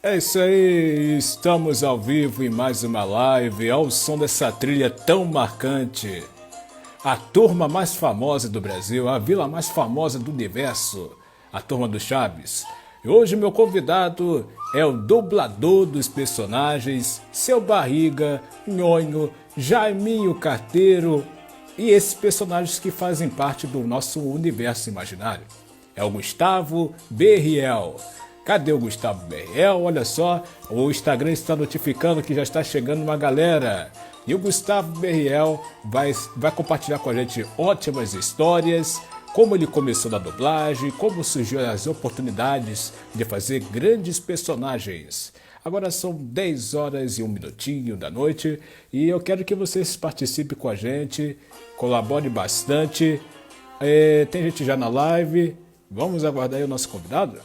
É isso aí, estamos ao vivo em mais uma live, ao som dessa trilha tão marcante. A turma mais famosa do Brasil, a vila mais famosa do universo, a turma do Chaves. E hoje meu convidado é o dublador dos personagens, Seu Barriga, Nhonho, Jaiminho Carteiro e esses personagens que fazem parte do nosso universo imaginário. É o Gustavo Berriel. Cadê o Gustavo Berriel? Olha só, o Instagram está notificando que já está chegando uma galera. E o Gustavo Berriel vai compartilhar com a gente ótimas histórias, como ele começou na dublagem, como surgiu as oportunidades de fazer grandes personagens. Agora são 10 horas e 1 minutinho da noite e eu quero que vocês participem com a gente, colabore bastante. Tem gente já na live, vamos aguardar aí o nosso convidado?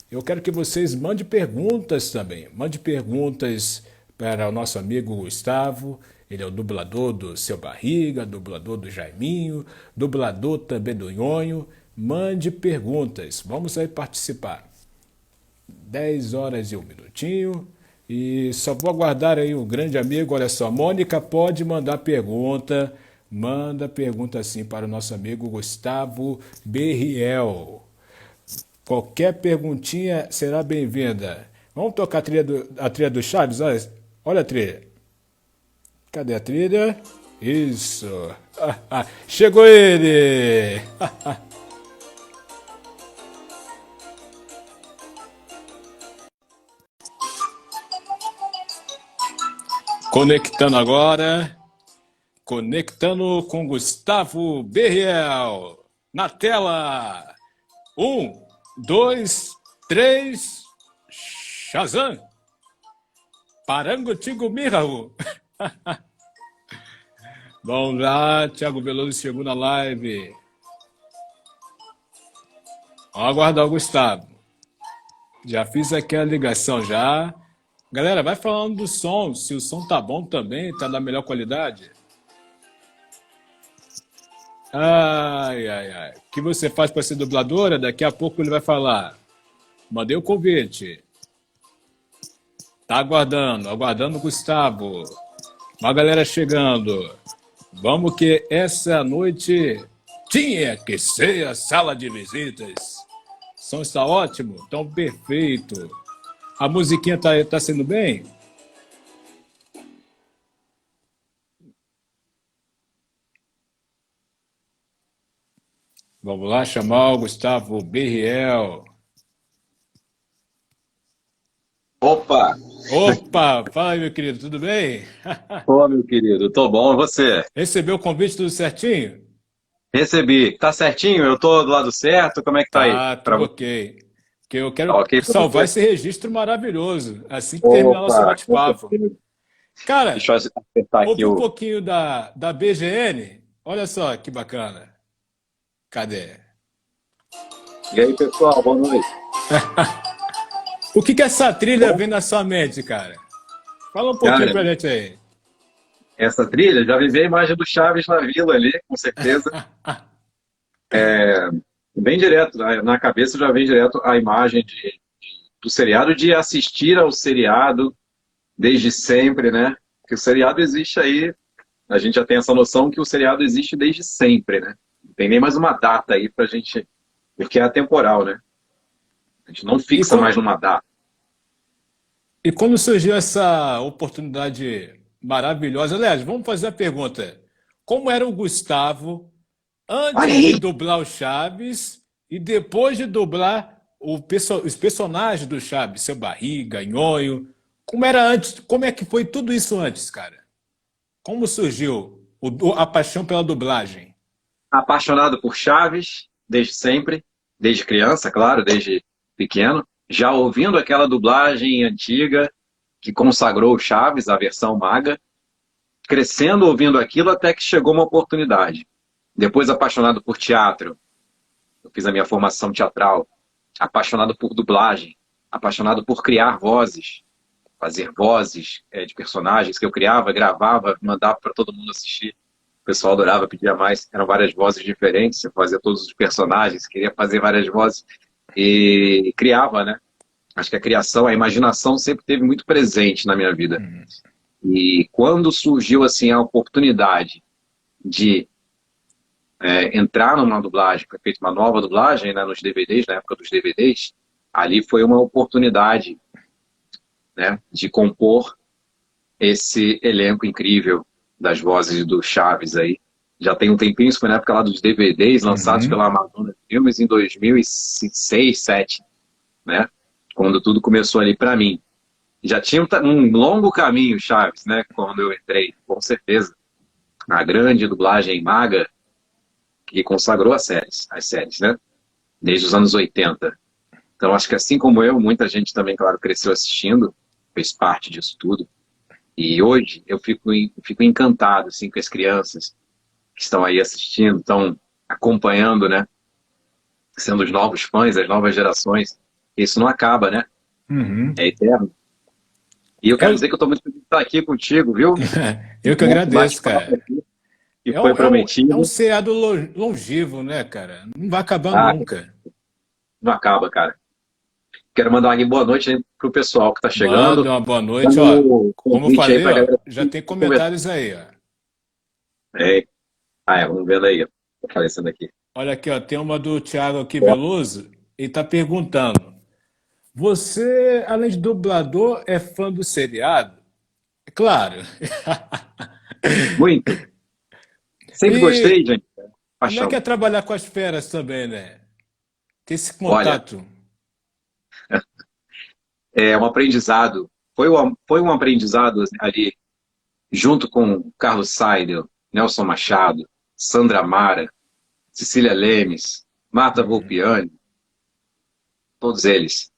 Eu quero que vocês mandem perguntas também. Mande perguntas para o nosso amigo Gustavo. Ele é o dublador do Seu Barriga, dublador do Jaiminho, dublador também do Nhonho. Mande perguntas. Vamos aí participar. 10 horas e 1 minutinho. E só vou aguardar aí o grande amigo. Olha só, Mônica pode mandar pergunta. Manda pergunta assim para o nosso amigo Gustavo Berriel. Qualquer perguntinha será bem-vinda. Vamos tocar a trilha do Chaves? Olha a trilha. Cadê a trilha? Isso. Chegou ele! Conectando agora. Conectando com Gustavo Berriel. Na tela. 1, 2, 3, Shazam! Parango Tigo Mirau! Vamos lá, Thiago Veloso chegou na live. Vamos aguardar o Gustavo. Já fiz aqui a ligação já. Galera, vai falando do som, se o som tá bom também, tá da melhor qualidade. Ai, ai, ai. O que você faz para ser dubladora? Daqui a pouco ele vai falar. Mandei o convite. Tá aguardando o Gustavo. Uma galera chegando. Vamos que essa noite tinha que ser a sala de visitas. O som está ótimo, tão perfeito. A musiquinha tá sendo bem? Vamos lá chamar o Gustavo Berriel. Opa! Opa, fala aí, meu querido, tudo bem? Ô, meu querido, tô bom, e você? Recebeu o convite tudo certinho? Recebi. Tá certinho? Eu tô do lado certo? Como é que tá aí? Tá, Pra tudo você? ok. Que eu Tá quero ok pra salvar você? esse registro maravilhoso, assim que terminar nosso Opa, com bate-papo. certeza. Cara, Deixa eu acertar aqui ouve um o. pouquinho da BGN. Olha só que bacana. Cadê? E aí, pessoal, boa noite. O que essa trilha Bom, vem na sua mente, cara? Fala um pouquinho cara, pra gente aí. essa trilha, já vivi a imagem do Chaves na vila ali, com certeza. Bem direto, na cabeça já vem direto a imagem do seriado, de assistir ao seriado desde sempre, né? Que o seriado existe aí. A gente já tem essa noção que o seriado existe desde sempre, né? Não tem nem mais uma data aí pra gente, porque é atemporal, né? A gente não E, fixa mais numa data. e quando surgiu essa oportunidade maravilhosa, aliás, vamos fazer a pergunta: como era o Gustavo antes de Aí, dublar o Chaves e depois de dublar os personagens do Chaves, seu Barriga, Nhonho? Como era antes? Como é que foi tudo isso antes, cara? Como surgiu a paixão pela dublagem? apaixonado por Chaves, desde sempre, desde criança, claro, desde pequeno, já ouvindo aquela dublagem antiga que consagrou o Chaves, a versão maga, crescendo ouvindo aquilo até que chegou uma oportunidade. Depois apaixonado por teatro, eu fiz a minha formação teatral, apaixonado por dublagem, apaixonado por criar vozes, fazer vozes de personagens que eu criava, gravava, mandava para todo mundo assistir. O pessoal adorava, pedia mais. Eram várias vozes diferentes, eu fazia todos os personagens, queria fazer várias vozes e criava, né? Acho que a criação, a imaginação sempre esteve muito presente na minha vida. Uhum. E quando surgiu assim a oportunidade de entrar numa dublagem, foi feita uma nova dublagem, né, nos DVDs, na época dos DVDs, ali foi uma oportunidade, né, de compor esse elenco incrível das vozes do Chaves aí. Já tem um tempinho, isso foi na época lá dos DVDs lançados Uhum. pela Amazonas Filmes em 2006, 2007, né? Quando tudo começou ali para mim. Já tinha um longo caminho, Chaves, né? Quando eu entrei, com certeza. A grande dublagem maga que consagrou as séries, né? Desde os anos 80. Então, acho que assim como eu, muita gente também, claro, cresceu assistindo, fez parte disso tudo. E hoje eu fico encantado assim, com as crianças que estão aí assistindo, estão acompanhando, né? Sendo os novos fãs, as novas gerações. Isso não acaba, né? Uhum. É eterno. E eu quero Eu, dizer que eu estou muito feliz de estar aqui contigo, viu? eu que Nosso agradeço, bate-papo cara. aqui, que foi É um prometido. seriado longevo, né, cara? Não vai acabar Ah, nunca. não acaba, cara. Quero mandar uma boa noite para o pessoal que está chegando. Manda uma boa noite, Manda ó. um Como eu convite aí falei, para a ó, galera já tem conversar. comentários aí, ó. É, vamos vendo aí. Tá aparecendo aqui. Olha aqui, ó, tem uma do Thiago aqui Veloso, ele tá perguntando: você, além de dublador, é fã do seriado? É claro. Muito. Sempre E gostei, gente. como é que Paixão. é trabalhar com as feras também, né? Ter esse Olha, contato. é um aprendizado. Foi um aprendizado ali, junto com Carlos Seidel, Nelson Machado, Sandra Mara, Cecília Lemes, Marta Uhum. Volpiani, todos eles.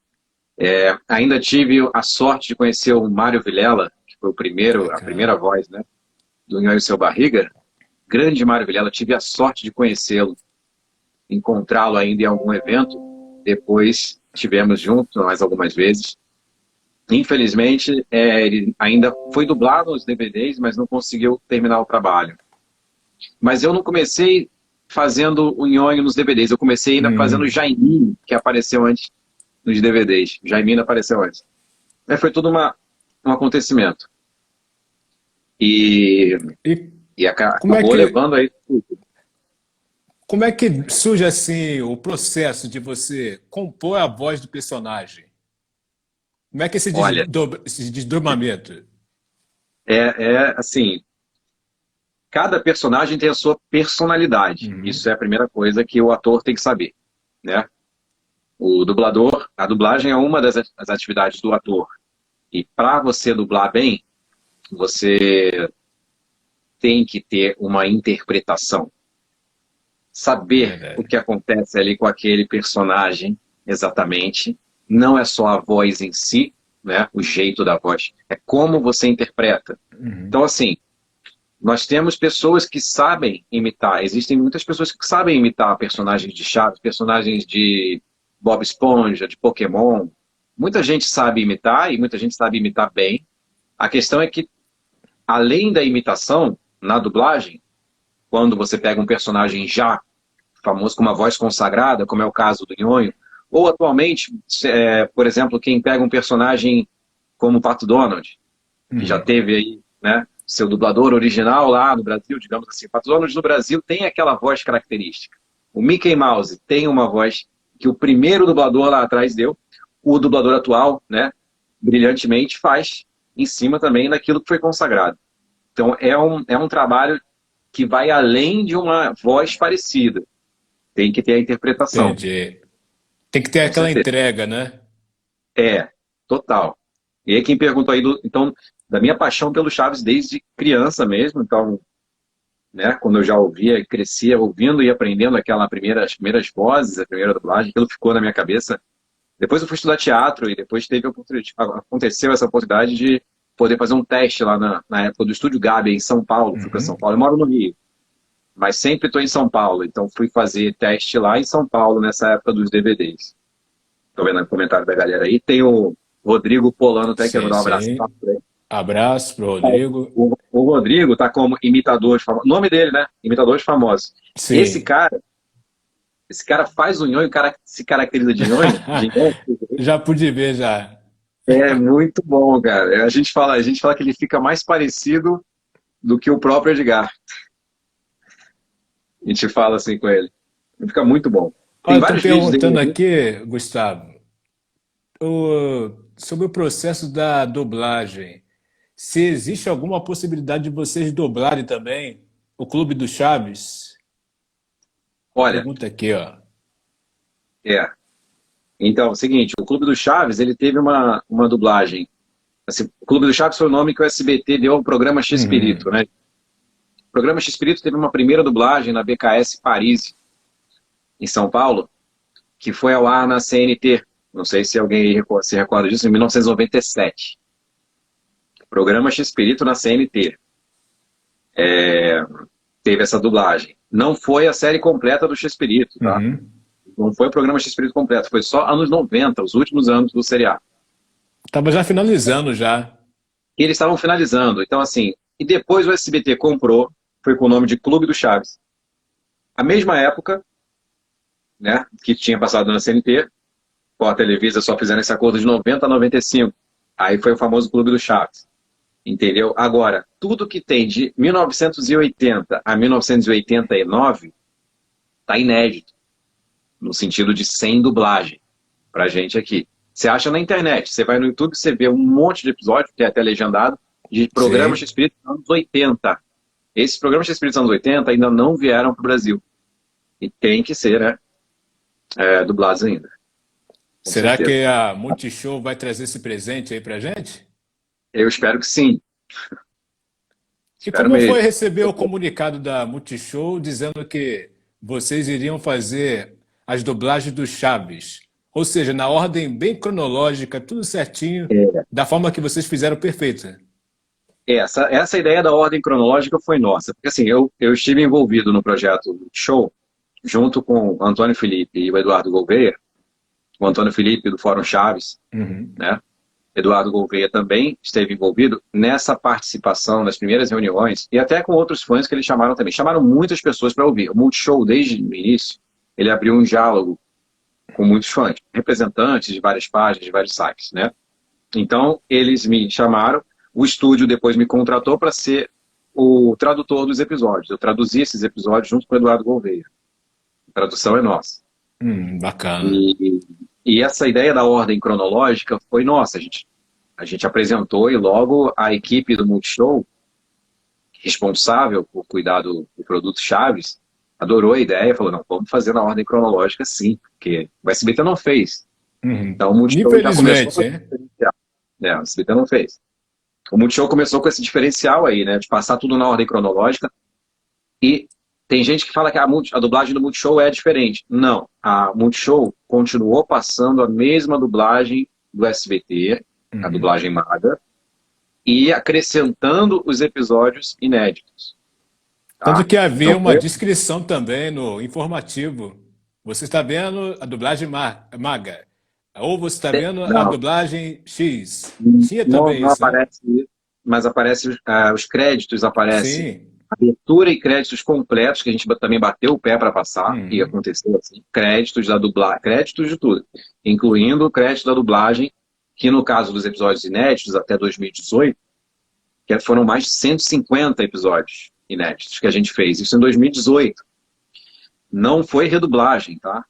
Ainda tive a sorte de conhecer o Mário Vilela, que foi a Bacana. primeira voz, né, do Nhonho e Seu Barriga. Grande Mário Vilela, tive a sorte de conhecê-lo, encontrá-lo ainda em algum evento. Depois tivemos juntos mais algumas vezes. Infelizmente, ele ainda foi dublado nos DVDs, mas não conseguiu terminar o trabalho. Mas eu não comecei fazendo o Nhonho nos DVDs, eu comecei ainda fazendo o Hum. Jaiminho, que apareceu antes nos DVDs. O Jaiminho apareceu antes. Foi tudo um acontecimento. E, E e como é acabou que levando aí. como é que surge assim o processo de você compor a voz do personagem? Como é que é Olha, esse desdobramento? assim, cada personagem tem a sua personalidade. Uhum. Isso é a primeira coisa que o ator tem que saber, né? O dublador, a dublagem é uma das atividades do ator. E para você dublar bem, você tem que ter uma interpretação. Saber o Verdade. que acontece ali com aquele personagem exatamente. Não é só a voz em si, né? O jeito da voz. É como você interpreta. Uhum. Então, assim, nós temos pessoas que sabem imitar. Existem muitas pessoas que sabem imitar personagens de Chaves, personagens de Bob Esponja, de Pokémon. Muita gente sabe imitar e muita gente sabe imitar bem. A questão é que, além da imitação, na dublagem, quando você pega um personagem já famoso com uma voz consagrada, como é o caso do Nhonho, ou atualmente, por exemplo, quem pega um personagem como o Pato Donald, que já Uhum. teve aí, né, seu dublador original lá no Brasil, digamos assim. O Pato Donald no Brasil tem aquela voz característica. O Mickey Mouse tem uma voz que o primeiro dublador lá atrás deu, o dublador atual, né, brilhantemente faz em cima também daquilo que foi consagrado. Então é um trabalho que vai além de uma voz parecida. Tem que ter a interpretação, Entendi. Tem que ter com aquela certeza. entrega, né? É, total. E aí quem perguntou aí, então, da minha paixão pelo Chaves desde criança mesmo, então, né, quando eu já ouvia e crescia ouvindo e aprendendo as primeiras vozes, a primeira dublagem, aquilo ficou na minha cabeça. Depois eu fui estudar teatro e depois aconteceu essa oportunidade de poder fazer um teste lá na época do Estúdio Gabi, em São Paulo. Fui para Uhum. São Paulo, eu moro no Rio, mas sempre estou em São Paulo, então fui fazer teste lá em São Paulo nessa época dos DVDs. Estou vendo no comentário da galera aí. Tem o Rodrigo Polano, até quero Sim, dar um abraço pra sim. ele. Abraço pro Rodrigo. O Rodrigo tá como imitador de famosos. O nome dele, né? Imitador de famosos. Esse Sim. cara, esse cara faz o nhonho, o cara se caracteriza de nhonho, Já pude ver, já. é muito bom, cara. A gente fala que ele fica mais parecido do que o próprio Edgar. A gente fala assim com ele. Ele fica muito bom. Tem Olha, estão vários vídeos perguntando dele. aqui, Gustavo, sobre o processo da dublagem. Se existe alguma possibilidade de vocês dublarem também o Clube do Chaves? Olha, Pergunta aqui, ó. é. Então, é o seguinte, o Clube do Chaves, ele teve uma dublagem. Assim, o Clube do Chaves foi o nome que o SBT deu ao programa X-Pirito, Uhum. né? O programa X-Pirito teve uma primeira dublagem na BKS Paris, em São Paulo, que foi ao ar na CNT. Não sei se alguém se recorda disso, em 1997. Programa X-Pirito na CNT. Teve essa dublagem. Não foi a série completa do X-Pirito, tá? Uhum. Não foi o programa X-Pirito completo, foi só anos 90, os últimos anos do seriado. Tava já finalizando já. E eles estavam finalizando. Então, assim, e depois o SBT comprou, foi com o nome de Clube do Chaves. A mesma época, né, que tinha passado na CNT, com a Televisa só fizeram esse acordo de 90 a 95. Aí foi o famoso Clube do Chaves. Entendeu? Agora, tudo que tem de 1980 a 1989 tá inédito, no sentido de sem dublagem, pra gente aqui. Você acha na internet, você vai no YouTube, você vê um monte de episódio, que é até legendado, de programas Sim. X-Espírito dos anos 80. Esses programas X-Espírito dos anos 80 ainda não vieram para o Brasil. E tem que ser, né, dublados ainda, com Será certeza. que a Multishow vai trazer esse presente aí pra gente? Eu espero que sim, E espero como foi mesmo. receber o comunicado da Multishow dizendo que vocês iriam fazer as dublagens do Chaves? Ou seja, na ordem bem cronológica, tudo certinho, da forma que vocês fizeram perfeita. Essa ideia da ordem cronológica foi nossa, porque assim, eu estive envolvido no projeto Show, junto com o Antônio Felipe e o Eduardo Gouveia, o Antônio Felipe do Fórum Chaves, Uhum. né? Eduardo Gouveia também esteve envolvido nessa participação nas primeiras reuniões e até com outros fãs que eles chamaram também. Chamaram muitas pessoas para ouvir. O Multishow, desde o início, ele abriu um diálogo com muitos fãs, representantes de várias páginas, de vários sites, né? Então, eles me chamaram, o estúdio depois me contratou para ser o tradutor dos episódios. Eu traduzi esses episódios junto com o Eduardo Gouveia. A tradução é nossa. Bacana. E essa ideia da ordem cronológica foi nossa. A gente apresentou e logo a equipe do Multishow, responsável por cuidar do produto Chaves, adorou a ideia, falou, não, vamos fazer na ordem cronológica sim, porque o SBT não fez. Uhum. Então o Multishow já começou com Infelizmente, esse hein? diferencial. O SBT não fez. O Multishow começou com esse diferencial aí, né, de passar tudo na ordem cronológica. E tem gente que fala que a dublagem do Multishow é diferente. Não, a Multishow continuou passando a mesma dublagem do SBT, a Uhum. dublagem maga, e acrescentando os episódios inéditos. Tanto Tá? que havia Não uma foi? descrição também no informativo. Você está vendo a dublagem maga, ou você está vendo a Não, dublagem X. Tinha não, também não isso, né? aparece isso, mas aparece os créditos aparecem. Sim. Abertura e créditos completos, que a gente também bateu o pé para passar, e Uhum. aconteceu assim. Créditos da dublagem, créditos de tudo, incluindo o crédito da dublagem, que no caso dos episódios inéditos até 2018, que foram mais de 150 episódios inéditos que a gente fez. Isso em 2018. Não foi redublagem, tá?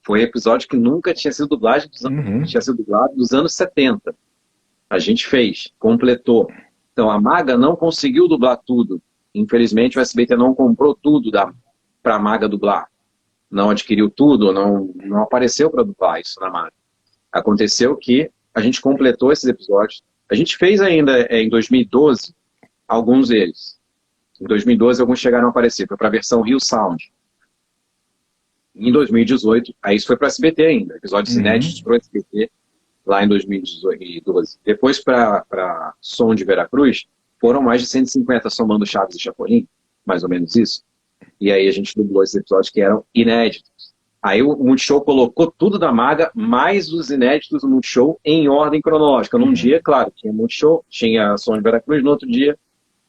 Foi episódio que nunca tinha sido dublagem, Uhum. tinha sido dublado dos anos 70. A gente fez, completou. Então a Maga não conseguiu dublar tudo. Infelizmente o SBT não comprou tudo para a Maga dublar. Não adquiriu tudo, não apareceu para dublar isso na Maga. Aconteceu que a gente completou esses episódios. A gente fez ainda em 2012 alguns deles. Em 2012 alguns chegaram a aparecer, foi para a versão Rio Sound. Em 2018, aí isso foi para o SBT ainda, episódios inéditos Uhum. para o SBT, lá em 2012. Depois para Som de Veracruz, foram mais de 150, somando Chaves e Chapolin, mais ou menos isso. E aí a gente dublou esses episódios que eram inéditos. Aí o Multishow colocou tudo da Maga, mais os inéditos do Multishow em ordem cronológica. Num Uhum. dia, claro, tinha Multishow, tinha Som de Veracruz, no outro dia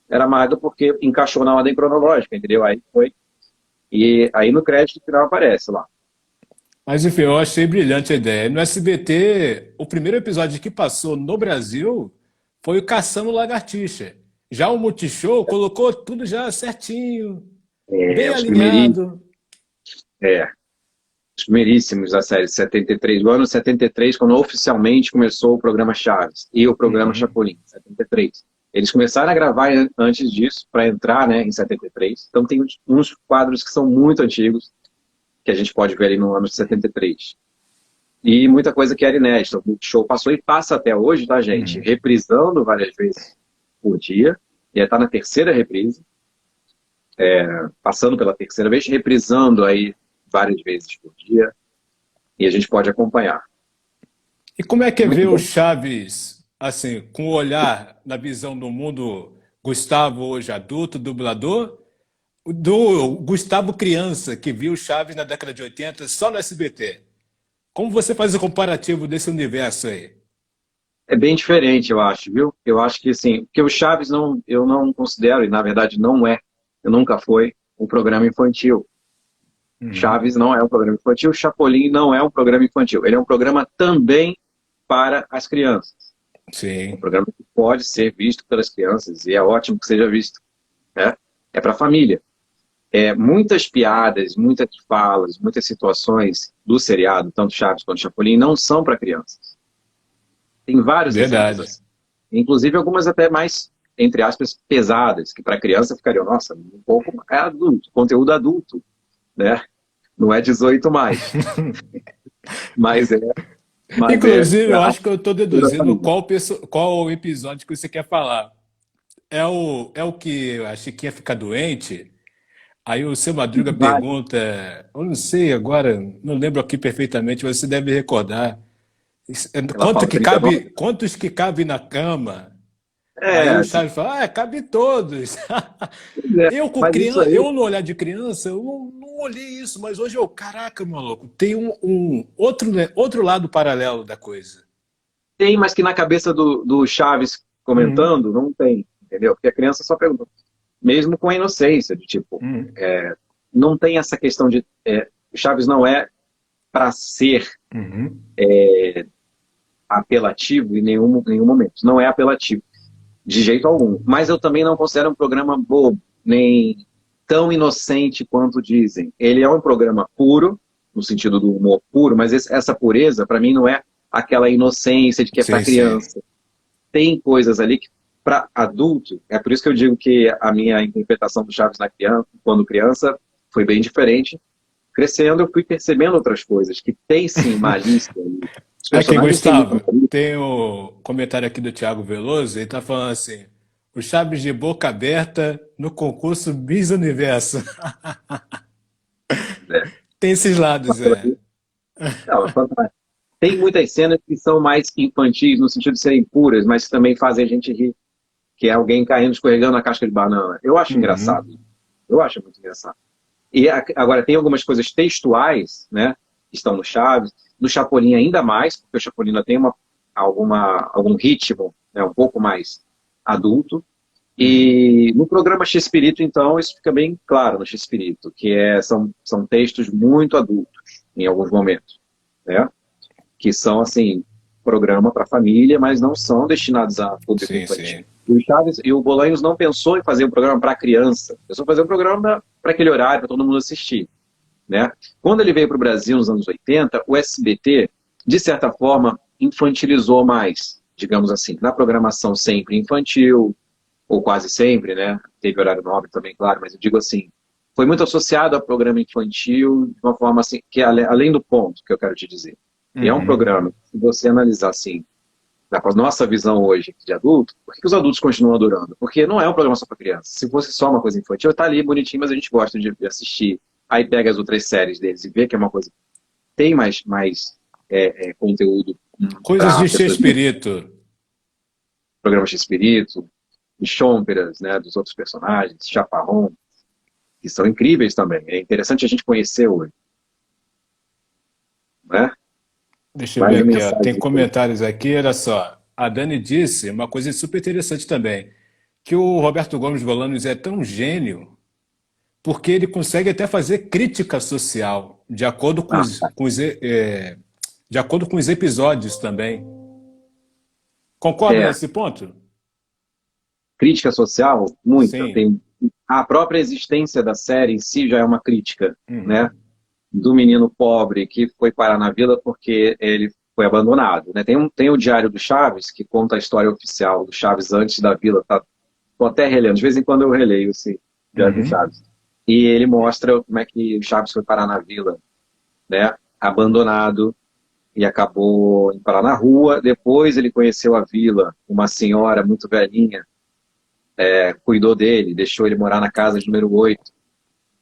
era Maga porque encaixou na ordem cronológica, entendeu? Aí foi. E aí no crédito final aparece lá. Mas enfim, eu achei brilhante a ideia. No SBT, o primeiro episódio que passou no Brasil foi o Caçando Lagartixa. Já o Multishow colocou tudo já certinho, É, bem os primeiríssimos, alinhado. é, os primeiríssimos da série 73, do ano 73, quando oficialmente começou o programa Chaves e o programa Uhum. Chapolin, 73. Eles começaram a gravar antes disso, para entrar, né, em 73. Então tem uns quadros que são muito antigos, que a gente pode ver ali no ano de 73. E muita coisa que era inédita. O show passou e passa até hoje, tá, gente? Uhum. Reprisando várias vezes por dia. E está na terceira reprise, passando pela terceira vez, reprisando aí várias vezes por dia. E a gente pode acompanhar. E como é que é Muito ver o bom. Chaves, assim, com o olhar na visão do mundo Gustavo hoje adulto, dublador, do Gustavo criança, que viu Chaves na década de 80 só no SBT? Como você faz o comparativo desse universo aí? É bem diferente, eu acho, viu? Eu acho que, assim, porque o Chaves não, eu não considero, e na verdade não é, eu nunca foi, um programa infantil. Uhum. Chaves não é um programa infantil, Chapolin não é um programa infantil. Ele é um programa também para as crianças. Um Sim, programa que pode ser visto pelas crianças e é ótimo que seja visto. Né? É para a família. Muitas piadas, muitas falas, muitas situações do seriado, tanto Chaves quanto Chapolin, não são para crianças. Tem vários exemplos verdade. assim. Inclusive algumas até mais, entre aspas, pesadas, que para criança ficariam, nossa, um pouco é adulto, conteúdo adulto, né? Não é 18 mais, mas é, mas é Inclusive, eu para acho que eu estou toda a deduzindo família. qual o episódio que você quer falar. É o que a Chiquinha fica doente? Aí o seu Madruga Vai, pergunta, eu não sei agora, não lembro aqui perfeitamente, mas você deve recordar. ela fala 39. Quantos que cabe na cama? Aí o É, Charles fala, cabe todos. Eu com mas isso criança, aí eu no olhar de criança, eu não olhei isso, mas hoje eu, caraca, maluco, tem um outro, né, outro lado paralelo da coisa. tem, mas que na cabeça do Chaves Uhum, comentando, não tem, entendeu? Porque a criança só pergunta. Mesmo com a inocência, de tipo, uhum, não tem essa questão de. O Chaves não é para ser uhum. apelativo em nenhum momento. Não é apelativo, de jeito algum. Mas eu também não considero um programa bobo, nem tão inocente quanto dizem. Ele é um programa puro, no sentido do humor puro, mas essa pureza, para mim, não é aquela inocência de que é para Sim, sim. criança. Tem coisas ali que, para adulto, é por isso que eu digo que a minha interpretação do Chaves na criança, quando criança, foi bem diferente. Crescendo, eu fui percebendo outras coisas, que tem sim malícia ali. Os Aqui, personagens têm muita Gustavo, malícia. tem o comentário aqui do Thiago Veloso, ele tá falando assim, o Chaves de boca aberta no concurso Miss Universo. Né? Tem esses lados, é. Não, tem muitas cenas que são mais infantis, no sentido de serem puras, mas que também fazem a gente rir, que é alguém caindo, escorregando na casca de banana. Eu acho engraçado. Uhum. Eu acho muito engraçado. E agora, tem algumas coisas textuais, né? Que estão no Chaves, no Chapolin ainda mais, porque o Chapolin ainda tem algum ritmo, né, um pouco mais adulto. Uhum. E no programa X-Espírito, então, isso fica bem claro no X-Espírito, são textos muito adultos, em alguns momentos, né? Que são, assim, programa para família, mas não são destinados a público Sim, infantil. sim. E o Chaves e o Bolanhos não pensou em fazer um programa para criança, pensou em fazer um programa para aquele horário, para todo mundo assistir. Né? Quando ele veio para o Brasil nos anos 80, o SBT, de certa forma, infantilizou mais, digamos assim, na programação sempre infantil, ou quase sempre, né? Teve horário nobre também, claro, mas eu digo assim, foi muito associado a programa infantil de uma forma assim, que é além do ponto que eu quero te dizer. E é um Uhum. programa, se você analisar assim, da nossa visão hoje de adulto, por que os adultos continuam adorando? Porque não é um programa só para criança. Se fosse só uma coisa infantil, tá ali bonitinho, mas a gente gosta de assistir. Aí pega as outras séries deles e vê que é uma coisa que tem mais conteúdo Coisas para de pessoas, X-Espírito. programas de espírito, de chomperas, né, dos outros personagens, chaparrão, que são incríveis também. É interessante a gente conhecer hoje, né? Deixa eu ver Mais a aqui, ó. mensagem. Tem comentários aqui, olha só. A Dani disse uma coisa super interessante também, que o Roberto Gomes Bolanos é tão gênio porque ele consegue até fazer crítica social, de acordo com Ah, de acordo com os episódios também. Concorda é, nesse ponto? crítica social, muita. Sim. Tem, a própria existência da série em si já é uma crítica, né? Uhum. Do menino pobre que foi parar na vila porque ele foi abandonado, né? Tem o Diário do Chaves, que conta a história oficial do Chaves antes da vila. Tô até relendo, de vez em quando eu releio esse Diário do Uhum. Chaves. E ele mostra como é que o Chaves foi parar na vila, né? Abandonado, e acabou indo parar na rua. Depois ele conheceu a vila, uma senhora muito velhinha, cuidou dele, deixou ele morar na casa de número 8,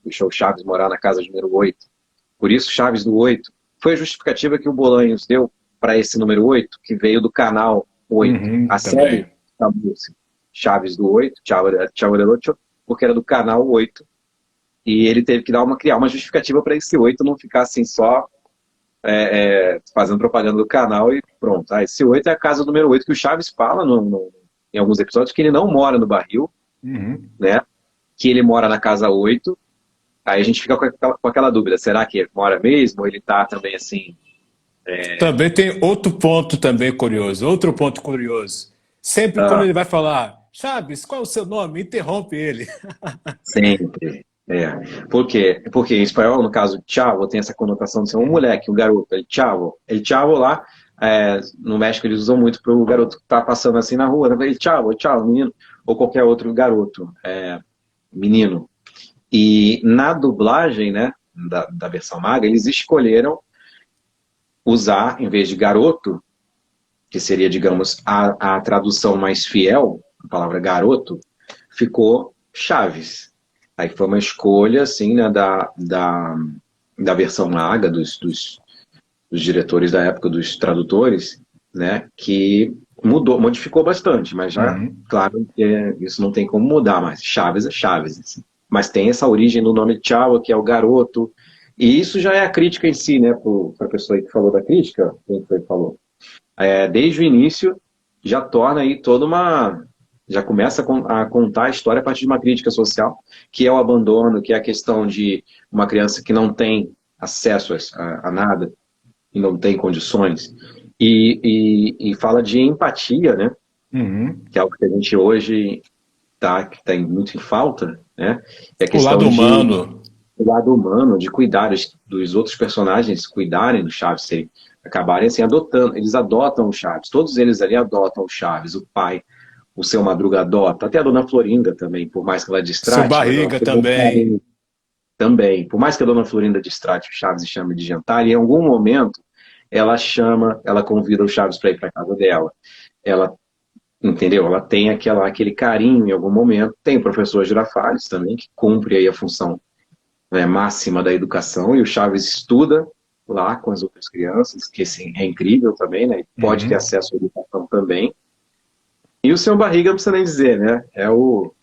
deixou o Chaves morar na casa de número 8. Por isso, Chaves do 8 foi a justificativa que o Bolanhos deu para esse número 8, que veio do canal 8. Uhum, A série também. chamou-se Chaves do 8, Chavo del Ocho, porque era do canal 8. E ele teve que criar uma justificativa para esse 8 não ficar assim só fazendo propaganda do canal e pronto. Ah, esse 8 é a casa número 8 que o Chaves fala em alguns episódios que ele não mora no barril, Uhum. né? Que ele mora na casa 8. Aí a gente fica com aquela dúvida, será que ele mora mesmo ou ele tá também assim, Também tem outro ponto também curioso, outro ponto curioso. Sempre quando ah, ele vai falar, Chaves, qual é o seu nome? Interrompe ele. sempre. Por quê? Porque em espanhol, no caso, chavo tem essa conotação de ser um moleque, um garoto. Ele chavo. Ele chavo lá, no México eles usam muito para o garoto que tá passando assim na rua, né? Ele chavo, menino, ou qualquer outro garoto, menino. E na dublagem, né, da versão maga, eles escolheram usar, em vez de garoto, que seria, digamos, a tradução mais fiel, a palavra garoto, ficou Chaves. Aí foi uma escolha, assim, né, da versão maga, dos diretores da época, dos tradutores, né, que modificou bastante, mas já, Uhum. claro, que isso não tem como mudar mais. Chaves é Chaves, assim. Mas tem essa origem do nome Chavo, que é o garoto, e isso já é a crítica em si, né, para a pessoa aí que falou da crítica, quem foi que falou? Desde o início, já torna aí toda uma. Já começa a contar a história a partir de uma crítica social, que é o abandono, que é a questão de uma criança que não tem acesso a nada e não tem condições. E fala de empatia, né? Uhum. Que é algo que a gente hoje que tem muito em falta, né? É a O lado questão de humano. o lado humano, de cuidar dos outros personagens, cuidarem do Chaves, acabarem assim adotando. Eles adotam o Chaves, todos eles ali adotam o Chaves, o pai, o seu Madruga adota, até a Dona Florinda também, por mais que ela Seu distrate, mas ela barriga tem um também. carinho também. Por mais que a Dona Florinda distrate o Chaves e chame de jantar, e em algum momento ela convida o Chaves para ir para casa dela. Ela, entendeu? Ela tem aquele carinho em algum momento. Tem o professor Girafales também, que cumpre aí a função, né, máxima da educação, e o Chaves estuda lá com as outras crianças, que assim, é incrível também, né? Pode ter Uhum. acesso à educação também. E o seu Barriga não precisa nem dizer, né? É o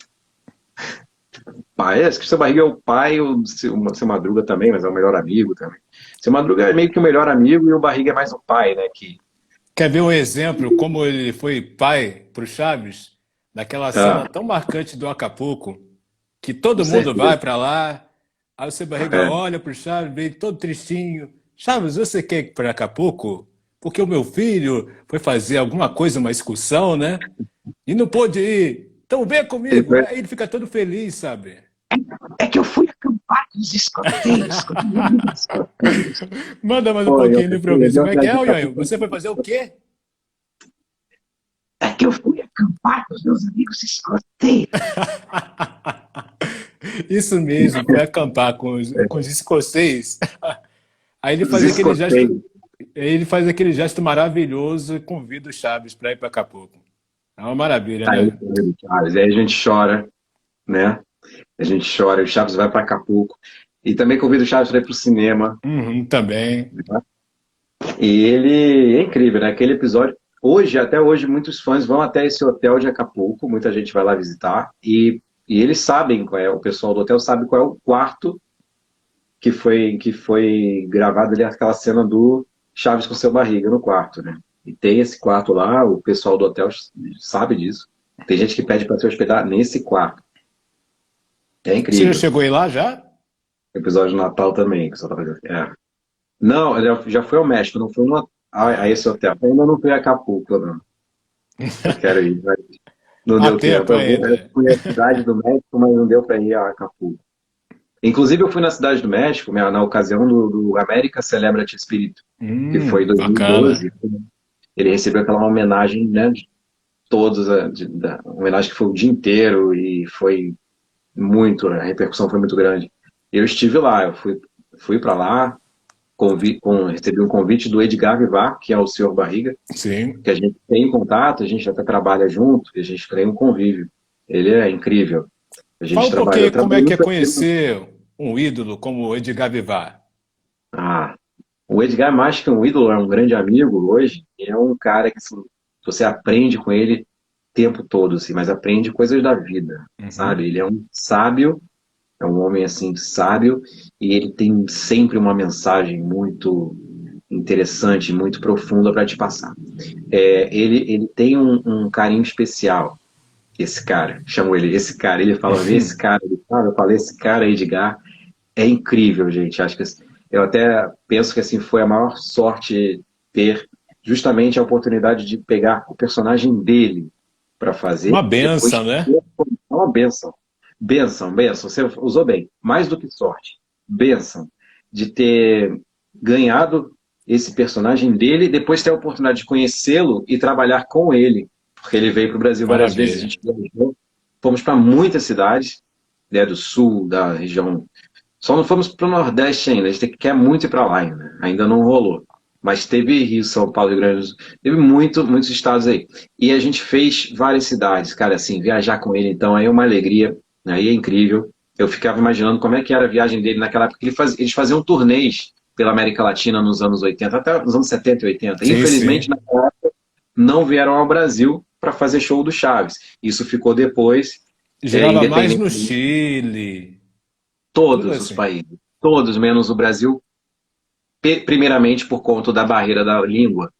pai, acho que o seu Barriga é o pai, o seu Madruga também, mas é o melhor amigo também. O seu Madruga é meio que o melhor amigo e o Barriga é mais o pai, né? Que, Quer ver um exemplo como ele foi pai para o Chaves? Daquela cena ah, tão marcante do Acapulco, que todo com mundo certeza. vai para lá, aí o seu barriga É. olha para o Chaves, vem todo tristinho. Chaves, você quer ir para Acapulco? Porque o meu filho foi fazer alguma coisa, uma excursão, né? E não pôde ir. Então vem Ele comigo. foi, Aí ele fica todo feliz, sabe? é que eu fui acampar com os escoteiros, com os amigos escoteiros. Manda mais um Pô, pouquinho do eu improviso. deu Como é que atrás é, de Ionho? Acapulco. Você foi fazer o quê? É que eu fui acampar com os meus amigos escoteiros. Isso mesmo, foi acampar com os escoceses. Aí ele Os faz aquele gesto, escoteiros. ele faz aquele gesto maravilhoso e convida o Chaves para ir para Acapulco. É uma maravilha, Aí, né? Chaves, aí a gente chora, né? A gente chora, o Chaves vai para Acapulco. E também convida o Chaves para ir para o cinema. Uhum, também. Né? E ele é incrível, né? Aquele episódio. Hoje, até hoje, muitos fãs vão até esse hotel de Acapulco, muita gente vai lá visitar, e eles sabem qual é, o pessoal do hotel sabe qual é o quarto que foi gravado ali, aquela cena do Chaves com seu barriga no quarto, né? E tem esse quarto lá, o pessoal do hotel sabe disso. Tem gente que pede para se hospedar nesse quarto. É Você já incrível. chegou aí lá já? Episódio de Natal também, que você tá fazendo. É. Não, eu já fui ao México, não fui a esse hotel. Eu ainda não fui a Acapulco, não. Eu quero ir, mas não Há deu tempo. tempo Eu ainda. fui à cidade do México, mas não deu para ir a Acapulco. Inclusive, eu fui na cidade do México, na ocasião do América Celebra-te Espírito, que foi em Bacana. 2012. Ele recebeu aquela homenagem, né, de todos, homenagem que foi o dia inteiro e foi muito, a repercussão foi muito grande. Eu estive lá, fui para lá, recebi um convite do Edgar Vivar, que é o Senhor Barriga, Sim. que a gente tem contato, a gente até trabalha junto, e a gente tem um convívio. Ele é incrível. A Fala gente um pouquinho como é que trabalhou é com ele. conhecer um ídolo como o Edgar Vivar. Ah, o Edgar, mais que um ídolo, é um grande amigo hoje, e é um cara que assim, você aprende com ele o tempo todo, assim, mas aprende coisas da vida, sabe? Uhum. Ele é um sábio, é um homem assim sábio, e ele tem sempre uma mensagem muito interessante, muito profunda para te passar. Ele tem um carinho especial, esse cara, chamo ele esse cara, ele fala, vê esse cara, ele fala, eu falei, esse cara, Edgar, é incrível, gente. Acho que eu até penso que assim foi a maior sorte ter justamente a oportunidade de pegar o personagem dele para Uma fazer e depois benção, né? é uma benção. Benção, benção. Você usou bem. Mais do que sorte. Benção de ter ganhado esse personagem dele e depois ter a oportunidade de conhecê-lo e trabalhar com ele. Porque ele veio para o Brasil várias vezes, a Maravilha. gente viajou, fomos para muitas cidades, né, do sul, da região, só não fomos para o Nordeste ainda, a gente quer muito ir para lá ainda não rolou. Mas teve Rio, São Paulo, Rio Grande do Sul, teve muitos estados aí. E a gente fez várias cidades, cara, assim, viajar com ele, então aí é uma alegria, aí é incrível. Eu ficava imaginando como é que era a viagem dele naquela época, que eles faziam turnês pela América Latina nos anos 80, até nos anos 70 e 80. Sim, Infelizmente, sim. naquela época, não vieram ao Brasil para fazer show do Chaves. Isso ficou depois, Girava mais no independente. Chile. Tudo Todos os assim. países, todos menos o Brasil, primeiramente por conta da barreira da língua.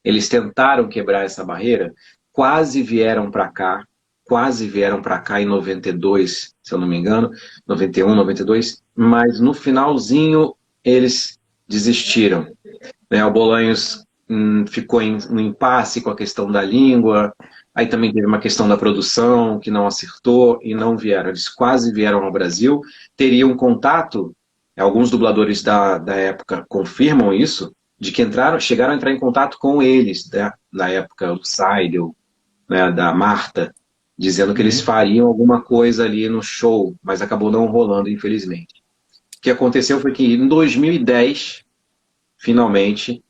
Eles tentaram quebrar essa barreira, quase vieram para cá, quase vieram para cá em 92, se eu não me engano, 91, 92, mas no finalzinho eles desistiram. Né? O Bolanhos ficou no impasse com a questão da língua, aí também teve uma questão da produção que não acertou e não vieram. Eles quase vieram ao Brasil, teriam contato, alguns dubladores da época confirmam isso, de que chegaram a entrar em contato com eles, né? Na época, o Seidel, né, da Marta, dizendo que eles Uhum. fariam alguma coisa ali no show, mas acabou não rolando, infelizmente. O que aconteceu foi que em 2010, finalmente,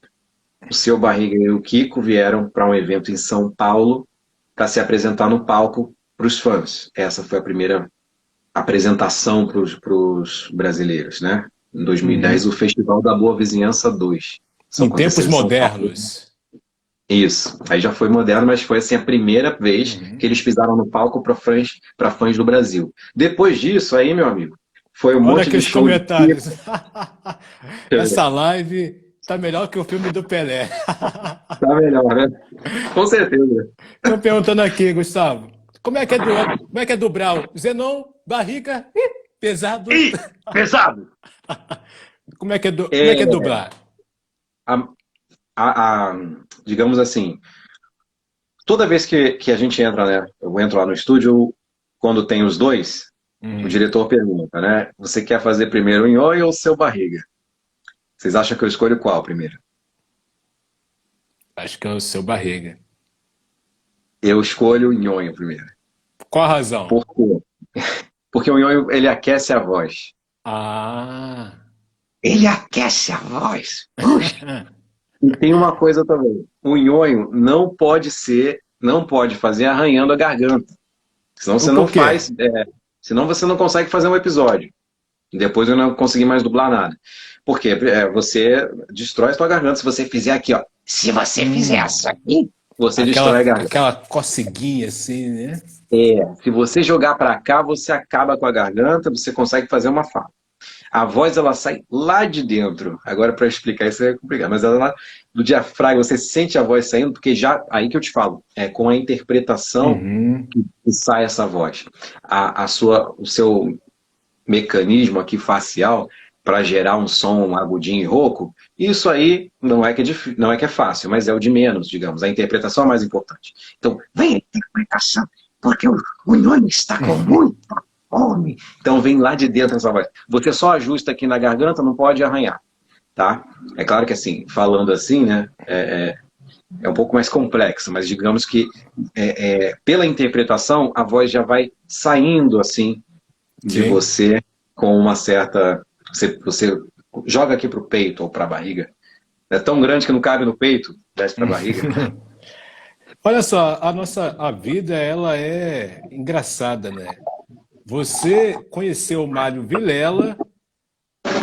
o seu Barriga e o Kiko vieram para um evento em São Paulo para se apresentar no palco para os fãs. Essa foi a primeira apresentação para os brasileiros, né? Em 2010, Uhum. o Festival da Boa Vizinhança 2. Isso Em tempos aconteceu em São Paulo. modernos. Isso. Aí já foi moderno, mas foi assim a primeira vez que Uhum. eles pisaram no palco para fãs do Brasil. Depois disso, aí, meu amigo, foi um Olha monte de aqueles show de comentários. circo. Essa live tá melhor que o filme do Pelé. Tá melhor, né? Com certeza. Estão perguntando aqui, Gustavo. Como é que é dobrar o Zenon, barriga, pesado? Ih, pesado! Como é É, que é dublar? a, a- a- digamos assim, toda vez que a gente entra, né? Eu entro lá no estúdio, quando tem os dois, o Hum, diretor pergunta, né? Você quer fazer primeiro o Nhoi ou o seu barriga? Vocês acham que eu escolho qual primeiro? acho que é o seu barriga. Eu escolho o Nhonho primeiro. Qual a razão? Por quê? Porque o Nhonho, ele aquece a voz. Ah. Ele aquece a voz. Puxa. E tem uma coisa também. O Nhonho não pode fazer arranhando a garganta. Senão O você não porquê? faz, senão você não consegue fazer um episódio. E depois eu não consegui mais dublar nada. Porque você destrói a sua garganta se você fizer aqui, ó. Se você fizer Hum, isso aqui, você destrói a garganta. aquela coceguinha assim, né? Se você jogar para cá, você acaba com a garganta, você consegue fazer uma fala. A voz ela sai lá de dentro. Agora para explicar isso é complicado, mas ela lá do diafragma, você sente a voz saindo, porque já aí que eu te falo, é com a interpretação Uhum. que sai essa voz. A sua, o seu mecanismo aqui facial para gerar um som agudinho e rouco, isso aí não é que é fácil, mas é o de menos, digamos. A interpretação é mais importante. Então, vem a interpretação, porque o Nhonho está com muita fome. Então, vem lá de dentro essa voz. Você só ajusta aqui na garganta, não pode arranhar, tá? É claro que assim, falando assim, né, é um pouco mais complexo, mas digamos que pela interpretação, a voz já vai saindo assim de Sim. você com uma certa... Você joga aqui para o peito ou para a barriga. É tão grande que não cabe no peito, desce para a barriga. Olha só, a vida, ela é engraçada, né? Você conheceu o Mário Vilela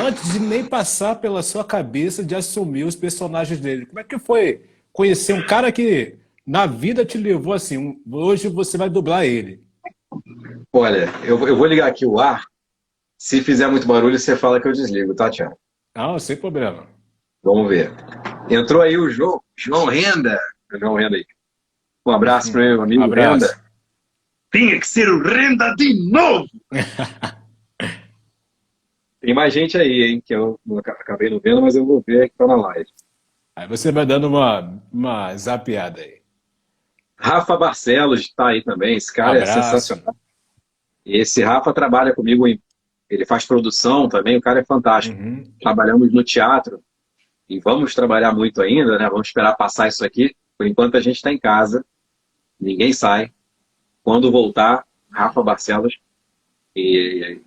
antes de nem passar pela sua cabeça de assumir os personagens dele. Como é que foi conhecer um cara que na vida te levou assim, hoje você vai dublar ele? Olha, eu vou ligar aqui o ar. Se fizer muito barulho, você fala que eu desligo, tá, Thiago? Ah, sem problema. Vamos ver. Entrou aí o João Renda. O João Renda aí. Um abraço para o meu amigo Abraço. Renda. Tinha que ser o Renda de novo! Tem mais gente aí, hein, que eu acabei não vendo, mas eu vou ver que tá na live. Aí você vai dando uma zapeada aí. Rafa Barcelos está aí também. Esse cara é Abraço. sensacional. Esse Rafa trabalha comigo, ele faz produção também, o cara é fantástico. Uhum. Trabalhamos no teatro e vamos trabalhar muito ainda, né? Vamos esperar passar isso aqui. Por enquanto a gente está em casa, ninguém sai. Quando voltar, Rafa Barcelos, e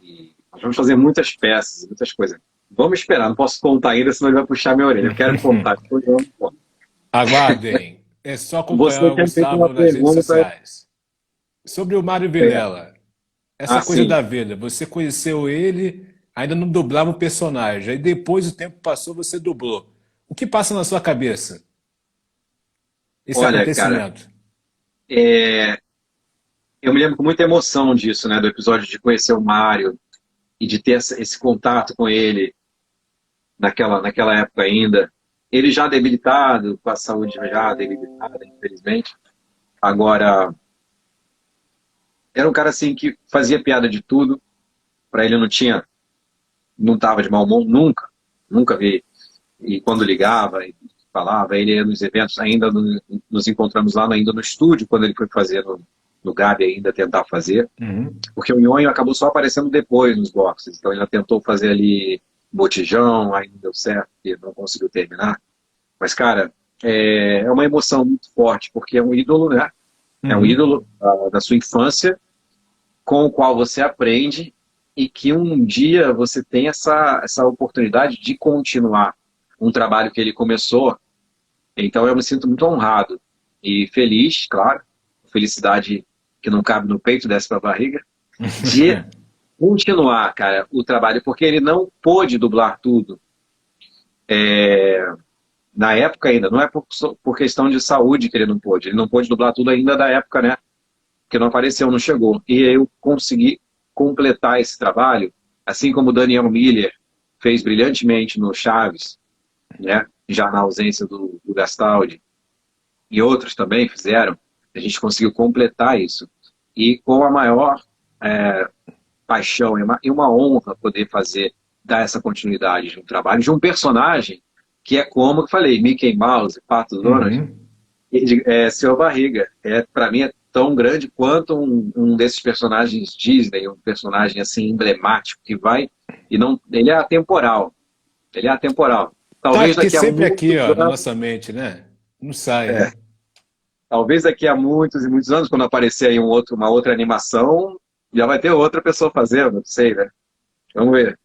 nós vamos fazer muitas peças, muitas coisas. Vamos esperar, não posso contar ainda, senão ele vai puxar minha orelha. Eu quero contar, depois eu não conto. Aguardem. É só acompanhar Você o tinha feito uma Gustavo nas redes pergunta. sociais. Sobre o Mário Vilela, essa coisa Sim. da vida, você conheceu ele, ainda não dublava o personagem, aí depois o tempo passou, você dublou. O que passa na sua cabeça? Esse Olha, cara, acontecimento. eu me lembro com muita emoção disso, né? Do episódio de conhecer o Mário e de ter esse contato com ele naquela época ainda. Ele já debilitado, com a saúde já debilitada, infelizmente. Agora, era um cara assim que fazia piada de tudo. Para ele não tava de mau humor, nunca vi. E quando ligava e falava, ele ia nos eventos, ainda nos encontramos lá ainda no estúdio, quando ele foi fazer no Gabi ainda tentar fazer. Uhum. Porque o Nhonho acabou só aparecendo depois nos boxes. Então ele tentou fazer ali Botijão, aí não deu certo, porque não conseguiu terminar. Mas, cara, é uma emoção muito forte, porque é um ídolo, né? É um Uhum. ídolo da sua infância, com o qual você aprende e que um dia você tem essa oportunidade de continuar um trabalho que ele começou. Então eu me sinto muito honrado e feliz, claro, felicidade que não cabe no peito, desce para a barriga, de continuar, cara, o trabalho, porque ele não pôde dublar tudo. Na época ainda, não é por questão de saúde que ele não pôde dublar tudo ainda da época, né? Que não apareceu, não chegou. E eu consegui completar esse trabalho, assim como o Daniel Miller fez brilhantemente no Chaves, né? Já na ausência do Gastaldi, e outros também fizeram, a gente conseguiu completar isso. E com a maior paixão e uma honra poder dar essa continuidade de um trabalho, de um personagem que é como eu falei, Mickey Mouse, Pato Donald, Uhum. Seu Barriga. Para mim é tão grande quanto um desses personagens Disney, um personagem assim emblemático que vai e não, ele é atemporal. Ele é atemporal. Tá Talvez aqui, daqui a sempre aqui, muitos ó, na anos, nossa mente, né? Não sai, né? talvez daqui a muitos e muitos anos, quando aparecer aí uma outra animação, já vai ter outra pessoa fazendo, não sei, né? Vamos ver.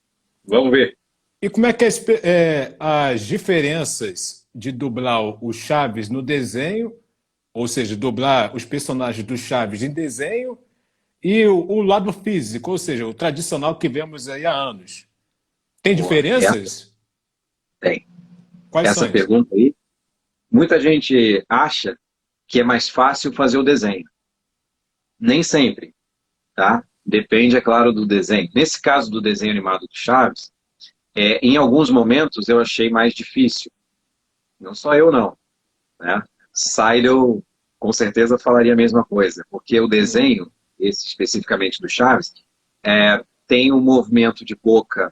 Vamos ver. E como é que as diferenças de dublar o Chaves no desenho, ou seja, dublar os personagens do Chaves em desenho, e o lado físico, ou seja, o tradicional que vemos aí há anos? Tem Boa. diferenças? Tem. Quais são Essa elas? pergunta aí, muita gente acha que é mais fácil fazer o desenho. Nem sempre, tá? Depende, é claro, do desenho. Nesse caso do desenho animado do Chaves, em alguns momentos eu achei mais difícil. Não só eu, não. Né? Sailor com certeza falaria a mesma coisa, porque o desenho, esse especificamente do Chaves, tem um movimento de boca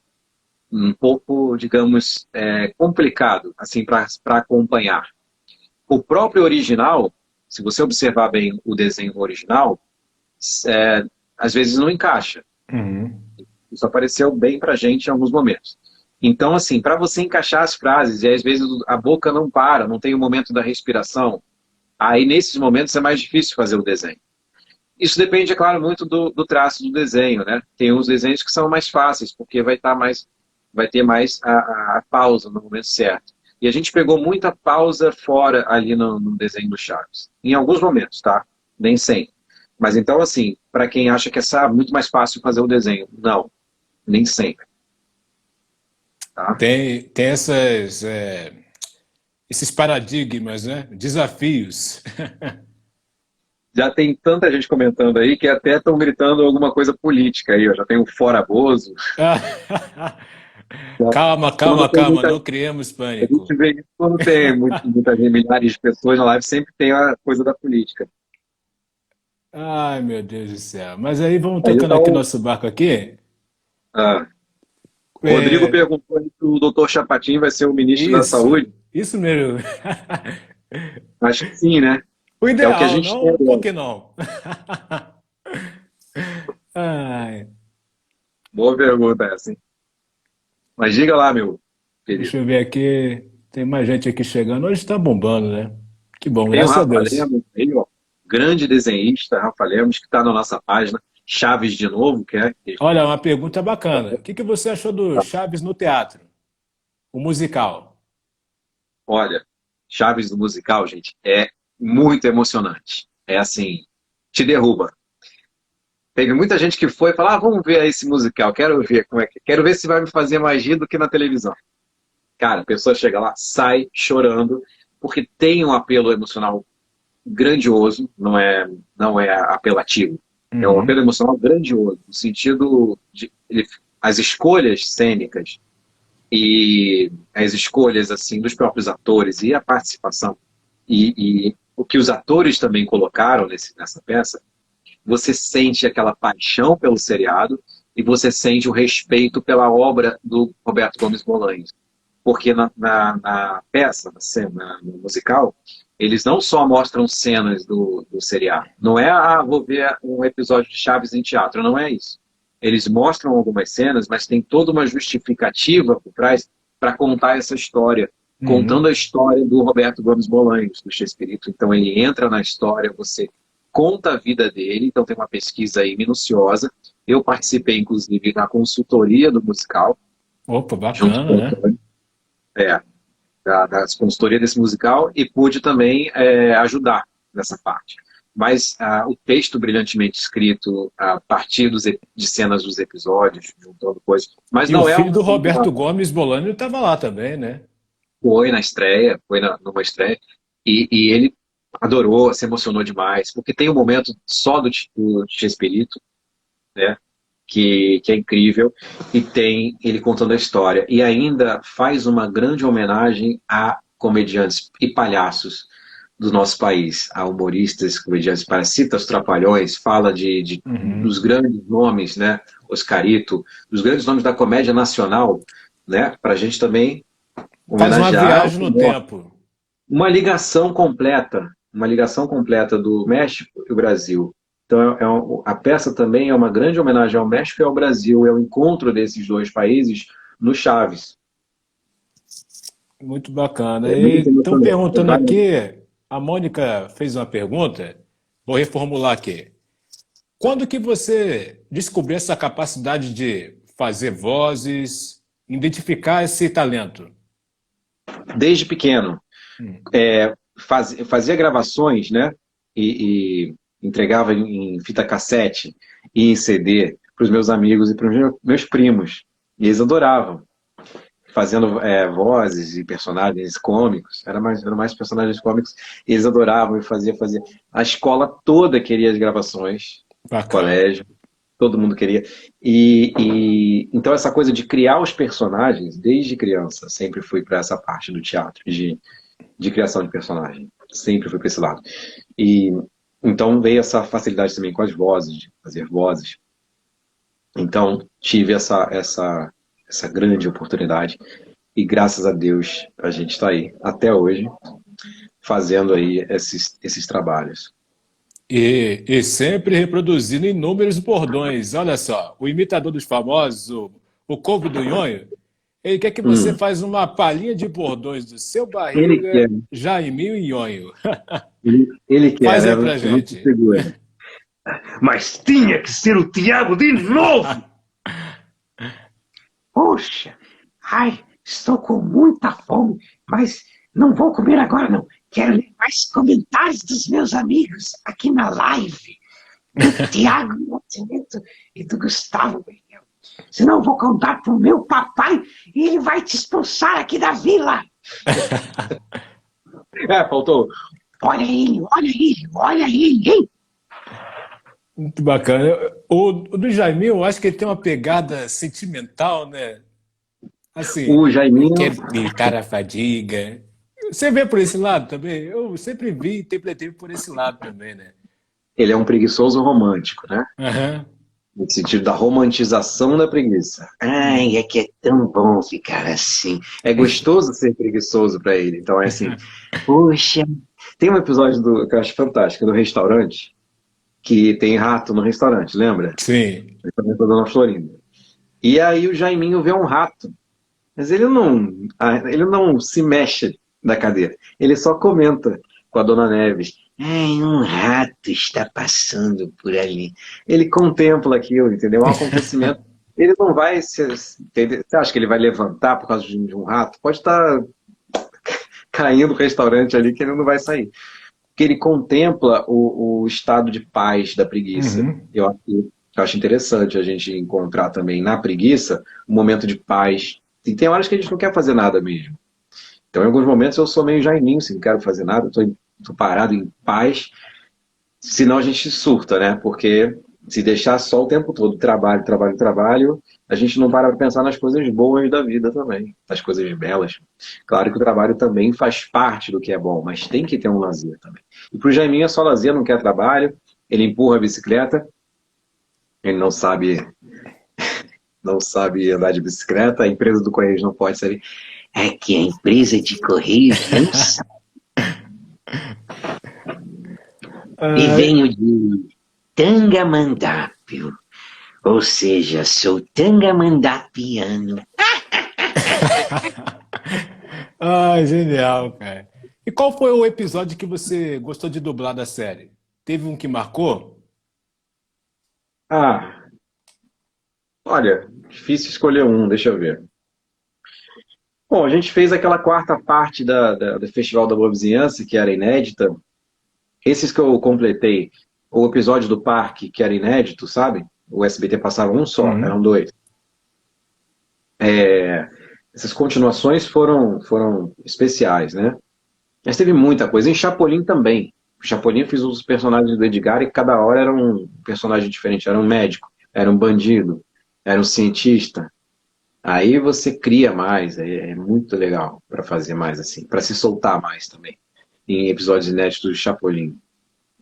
um pouco, digamos, complicado assim para acompanhar. O próprio original, se você observar bem o desenho original, às vezes não encaixa. Uhum. Isso apareceu bem para a gente em alguns momentos. Então, assim, para você encaixar as frases, e às vezes a boca não para, não tem o momento da respiração, aí nesses momentos é mais difícil fazer o desenho. Isso depende, é claro, muito do traço do desenho, né? Tem uns desenhos que são mais fáceis, porque vai ter mais a pausa no momento certo. E a gente pegou muita pausa fora ali no desenho do Chaves. Em alguns momentos, tá? Nem sempre. Mas então, assim, para quem acha que é muito mais fácil fazer o desenho, não, nem sempre, tá? Tem esses paradigmas, né? Desafios. Já tem tanta gente comentando aí que até estão gritando alguma coisa política aí, ó. Já tem o Fora Bozo. Calma, Quando calma, tem calma, muita, não criemos a pânico. gente vê isso quando tem muitas milhares de pessoas na live, sempre tem a coisa da política. Ai, meu Deus do céu. Mas aí vamos Aí tocando tá aqui nosso barco aqui. ah, o Rodrigo É, perguntou se o doutor Chapatin vai ser o ministro da Saúde. isso mesmo. Acho que sim, né? O É o que a ideal, gente tem não? Por agora. que não? Ai, Boa pergunta essa, hein? Mas diga lá, meu deixa querido. eu ver aqui. Tem mais gente aqui chegando. Hoje está bombando, né? Que bom, Tem o graças a Rafa Deus. Lemos aí, ó. Grande desenhista, Rafa Lemos, que está na nossa página. Chaves de novo, que é. Olha, uma pergunta bacana. O que que você achou do Chaves no teatro? O musical? Olha, Chaves do musical, gente, é muito emocionante. É assim, te derruba. Teve muita gente que foi e falou: ah, vamos ver esse musical, quero ver como é que. Quero ver se vai me fazer mais rir do que na televisão. Cara, a pessoa chega lá, sai chorando, porque tem um apelo emocional grandioso, não é apelativo. É um Uhum, apelo emocional grandioso, no sentido de as escolhas cênicas e as escolhas assim dos próprios atores e a participação e o que os atores também colocaram nessa peça, você sente aquela paixão pelo seriado e você sente o respeito pela obra do Roberto Gomes Bolanhos. Porque na peça, na cena, no musical, eles não só mostram cenas do seriado. Não é, vou ver um episódio de Chaves em teatro, não é isso. Eles mostram algumas cenas, mas tem toda uma justificativa por trás para contar essa história. Contando uhum. a história do Roberto Gomes Bolanhos, do Chespirito. Então ele entra na história, você conta a vida dele, então tem uma pesquisa aí minuciosa. Eu participei, inclusive, da consultoria do musical, Opa, junto bacana, com o né? Antônio. É, da consultoria desse musical e pude também ajudar nessa parte. Mas o texto brilhantemente escrito a partir de cenas dos episódios, juntando coisas. Mas E o não é filho do uma. Roberto Gomes Bolani estava lá também, né? Foi na estreia, numa estreia, e ele adorou, se emocionou demais, porque tem um momento só do Chespirito, né? Que é incrível, e tem ele contando a história. E ainda faz uma grande homenagem a comediantes e palhaços do nosso país, a humoristas, comediantes, cita os Trapalhões, fala dos Uhum. grandes nomes, né? Oscarito, dos grandes nomes da comédia nacional, né? Para a gente também Faz uma homenagear viagem no tempo. uma ligação completa do México e o Brasil. Então, a peça também é uma grande homenagem ao México e ao Brasil, é o encontro desses dois países no Chaves. Muito bacana. É muito E estão emocionante. perguntando aqui, a Mônica fez uma pergunta, vou reformular aqui. Quando que você descobriu essa capacidade de fazer vozes, identificar esse talento? Desde pequeno, Hum. fazia gravações, né? E entregava em fita cassete e em CD para os meus amigos e para os meus primos. E eles adoravam. Fazendo vozes e personagens cômicos, eram mais personagens cômicos, eles adoravam e fazia. A escola toda queria as gravações, Bacana. colégio, todo mundo queria. Então essa coisa de criar os personagens, desde criança, sempre fui para essa parte do teatro, de criação de personagem, sempre fui para esse lado. E então veio essa facilidade também com as vozes, de fazer vozes. Então, tive essa grande oportunidade e graças a Deus a gente está aí até hoje fazendo aí esses trabalhos. E sempre reproduzindo inúmeros bordões. Olha só, o imitador dos famosos, o Couve do Nhonho, ele quer que você Hum, faça uma palhinha de bordões do seu ele Barriga, quer, Jaiminho e Nhonho. ele quer, Faz né? aí pra Não se gente. segura. Mas tinha que ser o Tiago de novo! Poxa, ai, estou com muita fome, mas não vou comer agora não. Quero ler mais comentários dos meus amigos aqui na live, do Tiago Nascimento e do Gustavo Miguel. Senão eu vou contar pro meu papai e ele vai te expulsar aqui da vila. Faltou. Olha ele, olha ele, hein? Muito bacana. O do Jaiminho, eu acho que ele tem uma pegada sentimental, né? Assim, O Jaiminho, quer evitar a fadiga. Você vê por esse lado também? Eu sempre vi e interpretei por esse lado também, né? ele é um preguiçoso romântico, né? Aham. No sentido da romantização da preguiça. Hum. Ai, é que é tão bom ficar assim. É gostoso ser preguiçoso para ele. Então é assim, poxa. Tem um episódio que eu acho fantástico, do restaurante, que tem rato no restaurante, lembra? Sim. O restaurante da Dona Florinda. E aí o Jaiminho vê um rato, mas ele não se mexe da cadeira. Ele só comenta com a Dona Neves. Ai, um rato está passando por ali. Ele contempla aquilo, entendeu? É um acontecimento. Ele não vai entendeu? Você acha que ele vai levantar por causa de um rato? Pode estar caindo o restaurante ali que ele não vai sair. Porque ele contempla o estado de paz da preguiça. Uhum. Eu acho interessante a gente encontrar também na preguiça um momento de paz. E tem horas que a gente não quer fazer nada mesmo. Então, em alguns momentos, eu sou meio Jaiminho, assim, não quero fazer nada, estou parado em paz, senão a gente surta, né? Porque se deixar só o tempo todo, trabalho, trabalho, trabalho, a gente não para para pensar nas coisas boas da vida também, nas coisas belas. Claro que o trabalho também faz parte do que é bom, mas tem que ter um lazer também. E para o Jaiminho é só lazer, não quer trabalho, ele empurra a bicicleta, ele não sabe andar de bicicleta, a empresa do Correios não pode saber. É que a empresa de Correios não sabe. E Ai, venho de Tangamandápio, ou seja, sou tangamandapiano. ai, genial, cara. E qual foi o episódio que você gostou de dublar da série? Teve um que marcou? Ah, olha, difícil escolher um, deixa eu ver. Bom, a gente fez aquela quarta parte do Festival da Boa Vizinhança, que era inédita. Esses que eu completei, o episódio do parque, que era inédito, sabe? O SBT passava um só, eram Uhum. dois. Essas continuações foram especiais, né? Mas teve muita coisa. Em Chapolin também. O Chapolin fez os personagens do Edgar e cada hora era um personagem diferente. Era um médico, era um bandido, era um cientista. Aí você cria mais, é muito legal para fazer mais assim, para se soltar mais também. Em episódios inéditos do Chapolin.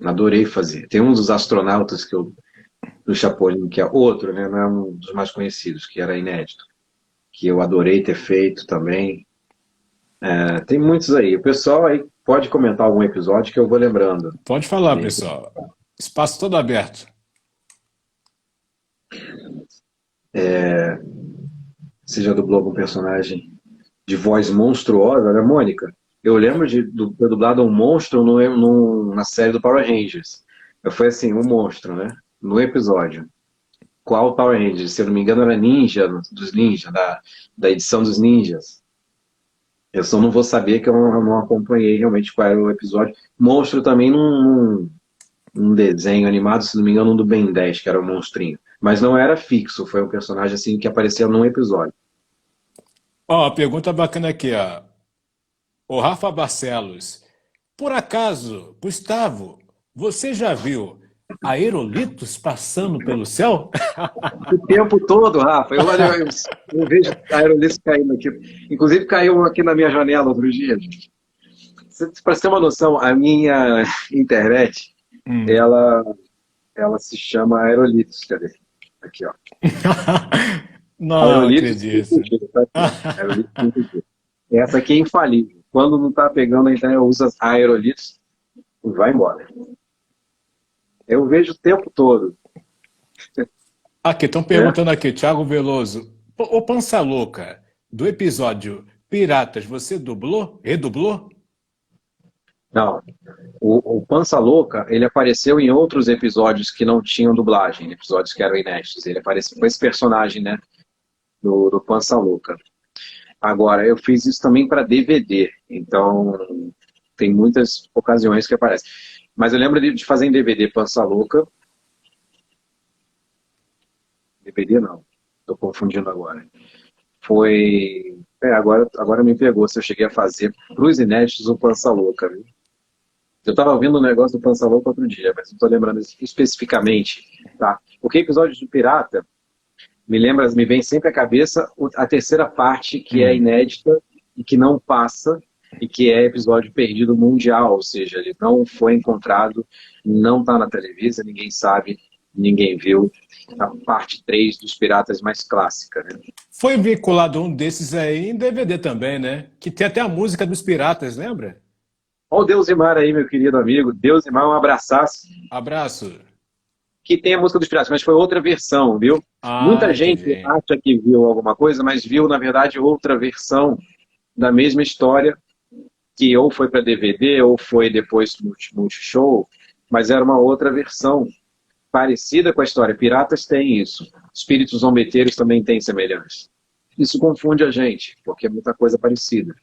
Adorei fazer. Tem um dos astronautas do Chapolin, que é outro, né? Não é um dos mais conhecidos, que era inédito. Que eu adorei ter feito também. Tem muitos aí. O pessoal aí pode comentar algum episódio que eu vou lembrando. Pode falar, De repente. pessoal. Espaço todo aberto. Você já dublou algum personagem de voz monstruosa, né, Mônica? Eu lembro de ter dublado um monstro na série do Power Rangers. Eu fui assim, um monstro, né? No episódio. Qual Power Rangers? Se eu não me engano, era Ninja, dos Ninja, da edição dos Ninjas. Eu só não vou saber que eu não acompanhei realmente qual era o episódio. Monstro também num desenho animado, se não me engano, um do Ben 10, que era o monstrinho. Mas não era fixo, foi um personagem assim que aparecia num episódio. Ó, pergunta bacana aqui, ó. O Rafa Barcelos. Por acaso, Gustavo, você já viu aerolitos passando pelo céu? O tempo todo, Rafa, eu vejo aerolitos caindo aqui. Inclusive caiu aqui na minha janela outro dia. Para você ter uma noção, a minha internet, Hum. ela se chama Aerolitos, cadê? Aqui, ó. Não Aerolito acredito. 5G, tá aqui, ó. Aerolito 5G. Essa aqui é infalível. Quando não tá pegando, então eu uso as aerolitos e vai embora. Eu vejo o tempo todo. Aqui, estão É? perguntando aqui, Thiago Veloso. Ô Pança Louca, do episódio Piratas, você dublou? Redublou? Não. O Pança Louca, ele apareceu em outros episódios que não tinham dublagem, episódios que eram inéditos. Ele apareceu com esse personagem, né? Do Pança Louca. Agora, eu fiz isso também para DVD, então tem muitas ocasiões que aparece. Mas eu lembro de fazer em DVD Pança Louca. DVD não, estou confundindo agora. Foi. Agora me pegou se eu cheguei a fazer para os inéditos o Pança Louca. Viu? Eu estava ouvindo um negócio do Pança Louca outro dia, mas não estou lembrando especificamente. Tá? Porque episódios do Pirata me vem sempre à cabeça a terceira parte, que é Hum. inédita e que não passa, e que é episódio perdido mundial, ou seja, ele não foi encontrado, não está na televisão, ninguém sabe, ninguém viu. A parte 3 dos Piratas mais clássica, né? Foi vinculado um desses aí em DVD também, né? Que tem até a música dos Piratas, lembra? Olha o Deusimar aí, meu querido amigo. Deusimar, um abraçaço. Abraço. Que tem a música dos Piratas, mas foi outra versão, viu? Ah, Muita gente entendi. acha que viu alguma coisa, mas viu, na verdade, outra versão da mesma história, que ou foi para DVD ou foi depois no Multishow, mas era uma outra versão parecida com a história. Piratas têm isso. Espíritos zombeteiros também têm semelhança. Isso confunde a gente, porque é muita coisa parecida.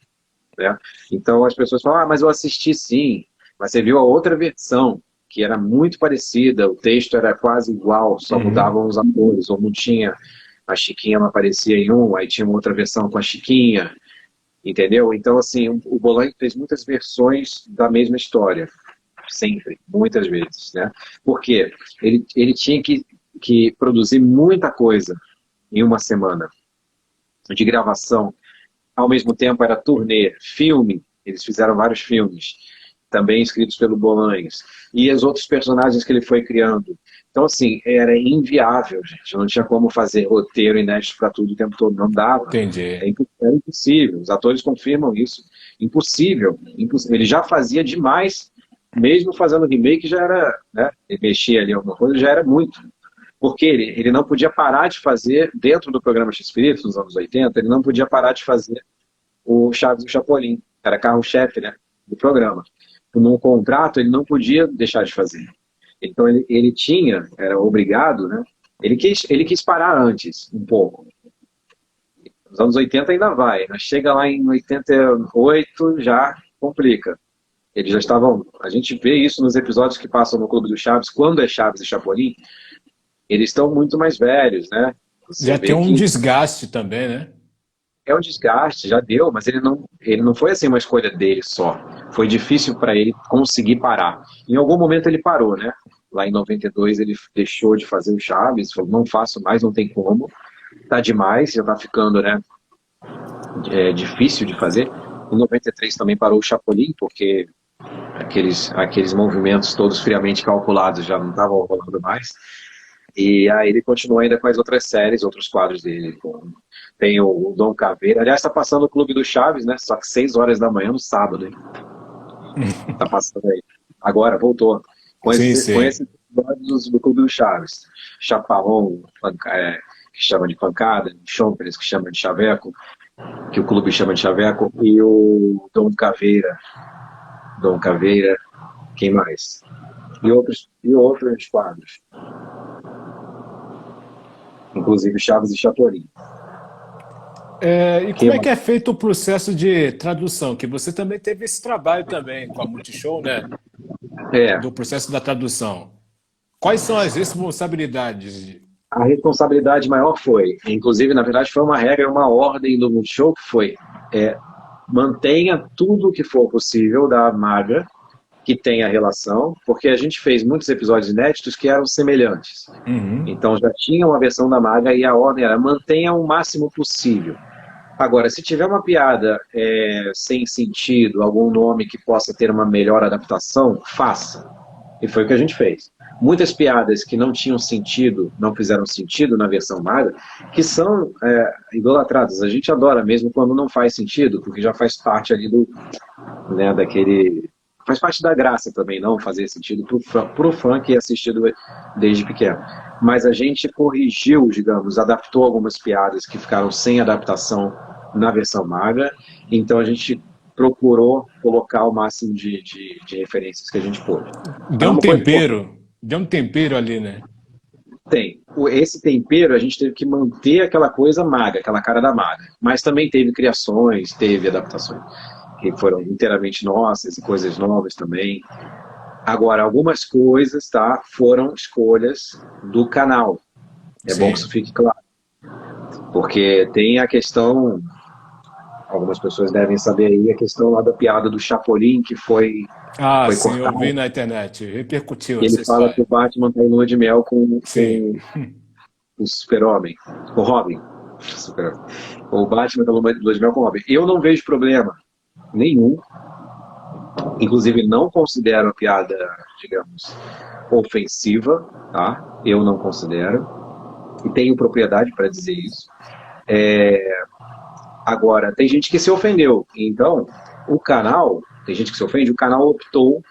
Né? Então as pessoas falam, mas eu assisti sim, mas você viu a outra versão, que era muito parecida, o texto era quase igual, só Uhum. mudavam os atores, ou não tinha, a Chiquinha não aparecia em um, aí tinha uma outra versão com a Chiquinha, entendeu? Então, assim, o Bolan fez muitas versões da mesma história, sempre, muitas vezes, né? Por quê? Ele tinha que produzir muita coisa em uma semana de gravação. Ao mesmo tempo era turnê, filme, eles fizeram vários filmes, também escritos pelo Bolanhos, e os outros personagens que ele foi criando. Então, assim, era inviável, gente, não tinha como fazer roteiro inédito para tudo o tempo todo, não dava. Entendi. Era impossível, os atores confirmam isso. Impossível, impossível. Ele já fazia demais, mesmo fazendo remake já era, né, ele mexia ali alguma coisa, já era muito. Porque ele não podia parar de fazer, dentro do programa X-Espíritos, nos anos 80, ele não podia parar de fazer o Chaves e o Chapolin. Era carro-chefe, né, do programa. Num contrato, ele não podia deixar de fazer. Então, ele tinha, era obrigado, né? Ele quis parar antes, um pouco. Nos anos 80 ainda vai, mas chega lá em 88, já complica. Eles já estavam. A gente vê isso nos episódios que passam no Clube do Chaves, quando é Chaves e Chapolin, eles estão muito mais velhos, né? Você Já tem vê um que desgaste também, né? é um desgaste, já deu, mas ele não foi assim uma escolha dele só. Foi difícil para ele conseguir parar. Em algum momento ele parou, né? Lá em 92 ele deixou de fazer o Chaves, falou, não faço mais, não tem como. Tá demais, já tá ficando, né? Difícil de fazer. Em 93 também parou o Chapolin, porque aqueles movimentos todos friamente calculados já não estavam rolando mais. E aí ele continuou ainda com as outras séries, outros quadros dele. Tem o Dom Caveira. Aliás, está passando o Clube do Chaves, né? Só que 6 horas da manhã no sábado, hein? Tá passando aí. Agora, voltou. Com Sim, esses, com sim. esses episódios do Clube do Chaves. Chaparrão, que chama de pancada, Chompers, que chama de chaveco, que o clube chama de chaveco, e o Dom Caveira. Dom Caveira, quem mais? E outros quadros. Inclusive Chaves e Chapolin. E Quem como é que mais? é feito o processo de tradução? Que você também teve esse trabalho também com a Multishow, né? É, Do processo da tradução. Quais são as responsabilidades? a responsabilidade maior foi, inclusive, na verdade, foi uma regra, uma ordem do Multishow, que foi mantenha tudo o que for possível da Maga, que tenha relação, porque a gente fez muitos episódios inéditos que eram semelhantes. Uhum. Então já tinha uma versão da Maga e a ordem era mantenha o máximo possível. Agora, se tiver uma piada sem sentido, algum nome que possa ter uma melhor adaptação, faça. E foi o que a gente fez. Muitas piadas que não tinham sentido, não fizeram sentido na versão magra, que são idolatradas. A gente adora mesmo quando não faz sentido, porque já faz parte ali do, né, daquele... Faz parte da graça também, não fazer sentido pro fã que é assistido desde pequeno. Mas a gente corrigiu, digamos, adaptou algumas piadas que ficaram sem adaptação na versão magra, então a gente procurou colocar o máximo de referências que a gente pôde. Deu um tempero ali, né? Tem. Esse tempero a gente teve que manter aquela coisa magra, aquela cara da magra. Mas também teve criações, teve adaptações que foram inteiramente nossas e coisas novas também. Agora, algumas coisas, tá, foram escolhas do canal. É bom que isso fique claro. Porque tem a questão, algumas pessoas devem saber aí, a questão lá da piada do Chapolin, que foi sim, cortado. eu vi na internet, repercutiu Ele essa fala história. que o Batman tá em lua de mel com o Super-Homem, o Robin. O Batman tá em lua de mel com o Robin. Eu não vejo problema nenhum. Inclusive, não considero a piada, digamos, ofensiva, tá? Eu não considero. E tenho propriedade para dizer isso. Agora, tem gente que se ofendeu. Então, o canal, tem gente que se ofende, o canal optou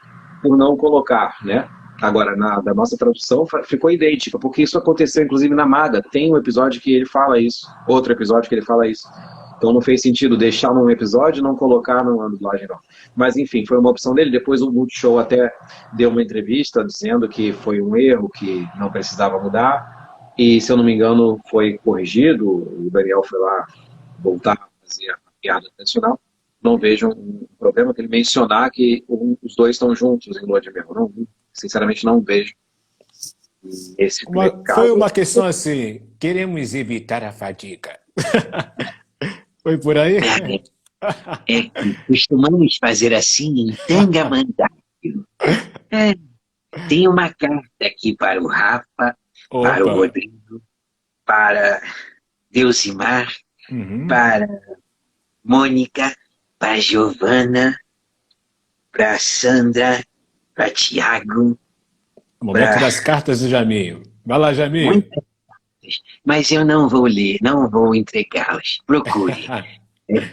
por não colocar, né? Agora, da nossa tradução, ficou idêntica, porque isso aconteceu, inclusive, na Maga. Tem um episódio que ele fala isso, outro episódio que ele fala isso. Então não fez sentido deixar num episódio e não colocar numa dublagem, não. Mas, enfim, foi uma opção dele. Depois o Multishow até deu uma entrevista dizendo que foi um erro, que não precisava mudar. E, se eu não me engano, foi corrigido. O Daniel foi lá voltar a fazer a piada tradicional. Não vejo um problema que ele mencionar que os dois estão juntos em Lua de Mel. Não, sinceramente, não vejo esse mercado. Foi uma questão assim, queremos evitar a fadiga. Foi por aí? Costumamos fazer assim em Tangamandápio. Tem uma carta aqui para o Rafa, para o Rodrigo, para Deusimar, para Mônica, para Giovana, para Sandra, para Tiago. Momento das cartas do Jaminho. Vai lá, Jaminho. Mas eu não vou ler, não vou entregá-las. Procure.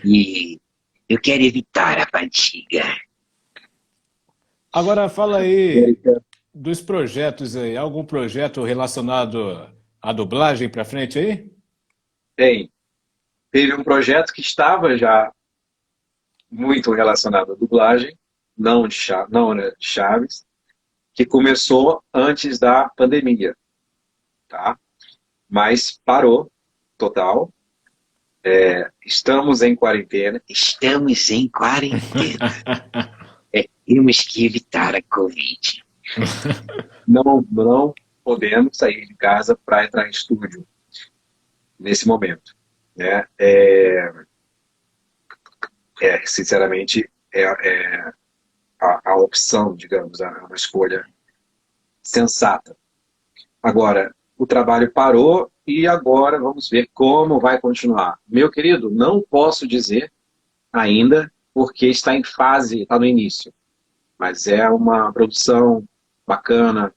E eu quero evitar a fadiga. Agora fala aí dos projetos aí. Algum projeto relacionado à dublagem para frente aí? Tem. Teve um projeto que estava já muito relacionado à dublagem, não de Chaves, que começou antes da pandemia, tá? Mas parou, total. Estamos em quarentena. Estamos em quarentena. Temos que evitar a Covid. Não podemos sair de casa para entrar em estúdio nesse momento, né? Sinceramente, a opção, digamos, uma escolha sensata. Agora, o trabalho parou e agora vamos ver como vai continuar. Meu querido, não posso dizer ainda, porque está em fase, está no início. Mas é uma produção bacana,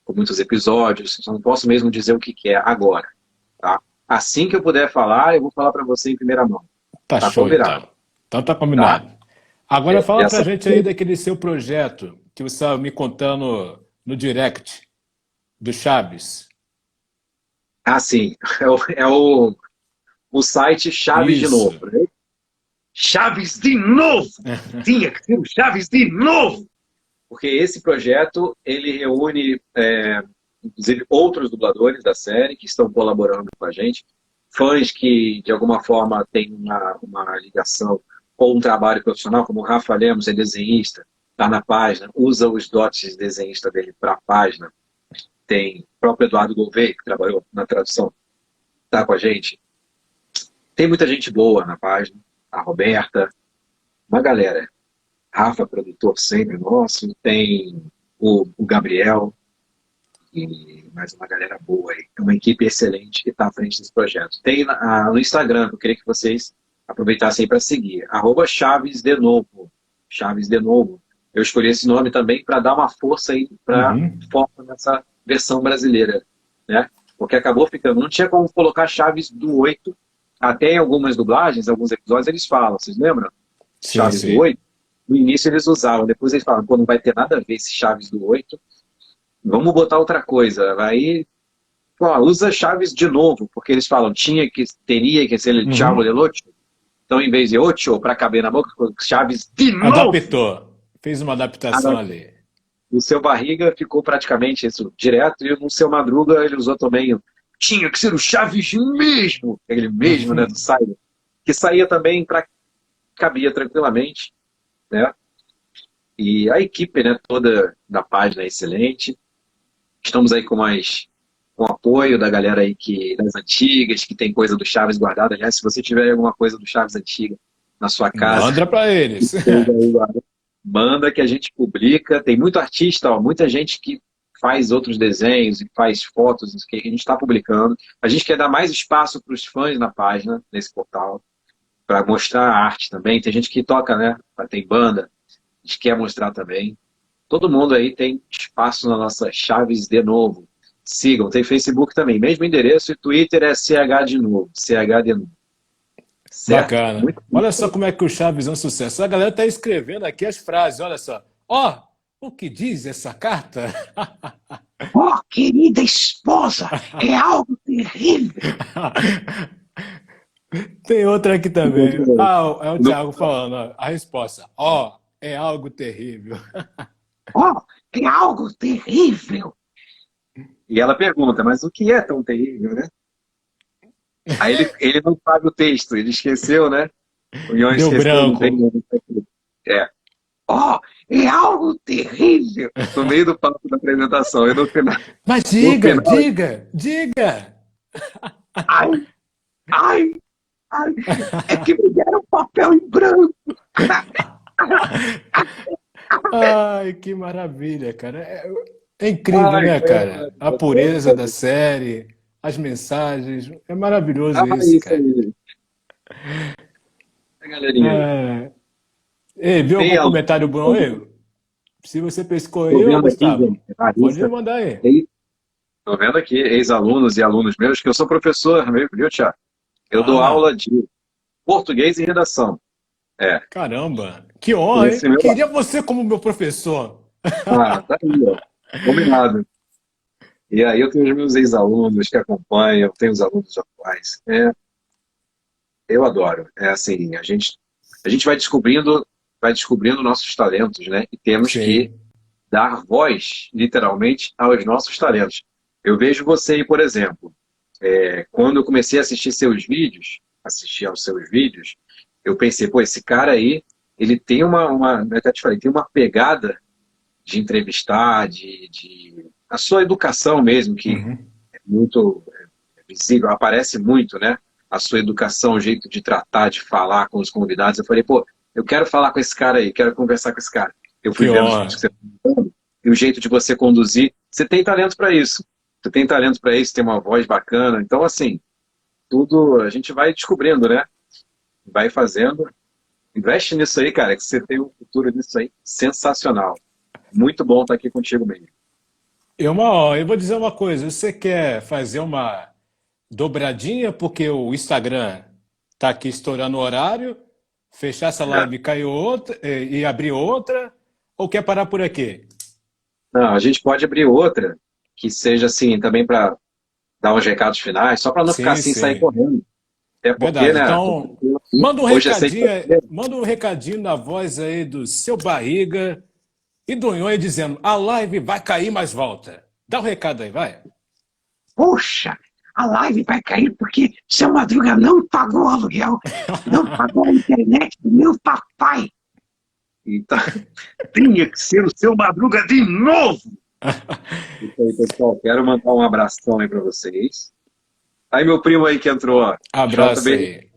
com muitos episódios, só não posso mesmo dizer o que é agora. Tá? Assim que eu puder falar, eu vou falar para você em primeira mão. Tá show, combinado. Então tá combinado. Tá. Agora fala pra gente aí daquele seu projeto que você estava me contando no direct do Chaves. Sim. É o site Chaves de novo. Né? Chaves de novo! Tinha que ser o Chaves de novo! Porque esse projeto, ele reúne, inclusive, outros dubladores da série que estão colaborando com a gente, fãs que, de alguma forma, têm uma ligação ou um trabalho profissional, como o Rafa Lemos, é desenhista, está na página, usa os dotes de desenhista dele para a página. Tem o próprio Eduardo Gouveia, que trabalhou na tradução, está com a gente. Tem muita gente boa na página, a Roberta, uma galera. Rafa, produtor sempre nosso, tem o Gabriel, e mais uma galera boa aí. É uma equipe excelente que está à frente desse projeto. Tem no Instagram, eu queria que vocês aproveitassem para seguir, @Chaves de Novo. Chaves de Novo. eu escolhi esse nome também para dar uma força aí para Uhum. foco nessa versão brasileira, né? Porque acabou ficando, não tinha como colocar Chaves do 8, até em algumas dublagens, alguns episódios eles falam, vocês lembram? Sim, Chaves do sim. 8. No início eles usavam, depois eles falam, pô, não vai ter nada a ver esse Chaves do 8, vamos botar outra coisa. Aí, pô, usa Chaves de novo, porque eles falam, teria que ser el Chavo Uhum. del Ocho. Então, em vez de ocho, para caber na boca, ficou Chaves de novo. Adaptou. Fez uma adaptação ali. O seu Barriga ficou praticamente isso direto, e no seu Madruga ele usou também tinha que ser o Chaves mesmo, aquele mesmo, né, do Simon, que saía também para cabia tranquilamente, né? E a equipe, né, toda da página é excelente. Estamos aí com apoio da galera aí das antigas, que tem coisa do Chaves guardada. Aliás, se você tiver alguma coisa do Chaves antiga na sua casa, Manda para eles. manda que a gente publica. Tem muito artista, ó, muita gente que faz outros desenhos e faz fotos que a gente está publicando. A gente quer dar mais espaço para os fãs na página, nesse portal, para mostrar a arte também. Tem gente que toca, né? Tem banda, a gente quer mostrar também. Todo mundo aí tem espaço na nossa Chaves de Novo. Sigam, tem Facebook também, mesmo endereço, e Twitter é CH de novo, CH de novo. Certo? Bacana. Muito Olha só como é que o Chaves é um sucesso. A galera está escrevendo aqui as frases, olha só. Ó, o que diz essa carta? Oh, querida esposa, é algo terrível. Tem outra aqui também. bom. Ah, é o Thiago falando, ó, a resposta. Ó, é algo terrível. Oh, é algo terrível. E ela pergunta, mas o que é tão terrível, né? Aí ele não sabe o texto, ele esqueceu, né? O Ion Deu esqueceu, não tem branco. nome. É, Oh, é algo terrível. no meio do papo da apresentação, e no final, Mas no diga, final diga, diga. Ai, ai, ai. É que me deram papel em branco. Ai, que maravilha, cara. É incrível, ai, né, cara? A pureza da série, as mensagens. É maravilhoso isso, isso cara. aí, a galerinha aí. É... Ei, viu Tem algum aluno, comentário bom aí? Se você pescou tô aí, ô vendo aqui, Gustavo, gente, pode me Larissa, mandar aí. tô vendo aqui, ex-alunos e alunos meus, que eu sou professor, viu, Tiago? Eu dou Ah, aula de português e redação. É, caramba, que honra, esse hein? meu. Queria você como meu professor. Ah, tá aí, ó. Combinado. E aí eu tenho os meus ex-alunos que acompanham, tenho os alunos atuais. Eu adoro. É assim, a gente vai descobrindo nossos talentos, né? E temos que Sim. dar voz, literalmente, aos nossos talentos. Eu vejo você aí, por exemplo, quando eu comecei a assistir aos seus vídeos, eu pensei, pô, esse cara aí, ele tem eu até te falei, tem uma pegada de entrevistar, a sua educação mesmo, que Uhum. é muito visível, aparece muito, né? A sua educação, o jeito de tratar, de falar com os convidados. Eu falei, pô, eu quero falar com esse cara aí, quero conversar com esse cara. Eu fui Que vendo os vídeos que honra. você tá falando, e o jeito de você conduzir. Você tem talento para isso. Você tem talento para isso, tem uma voz bacana. Então, assim, tudo a gente vai descobrindo, né? Vai fazendo. Investe nisso aí, cara, que você tem um futuro nisso aí sensacional. Muito bom estar aqui contigo mesmo. Eu vou dizer uma coisa, você quer fazer uma dobradinha porque o Instagram tá aqui estourando o horário, fechar essa live e cair outra e abrir outra, ou quer parar por aqui? Não, a gente pode abrir outra que seja assim, também para dar uns recados finais, só para não ficar Sim, assim e sair sim. correndo. Até porque, Verdade. né, Então, hoje é sempre. manda um recadinho na voz aí do seu Barriga e do Nhonho dizendo: a live vai cair, mas volta. Dá um recado aí, vai. Poxa, a live vai cair porque seu Madruga não pagou o aluguel, não pagou a internet do meu papai. Então, tinha que ser o seu Madruga de novo! Isso aí, pessoal. Quero mandar um abração aí para vocês. Aí, meu primo aí que entrou, ó. Abraço JB, aí.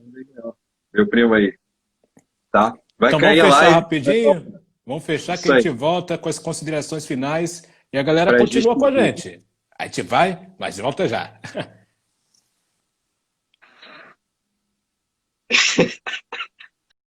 meu primo aí, tá? Vai Então vamos cair a fechar live. rapidinho? Vamos fechar que Isso a aí. gente volta com as considerações finais e a galera Pra continua com a gente. gente. A gente vai, mas volta já.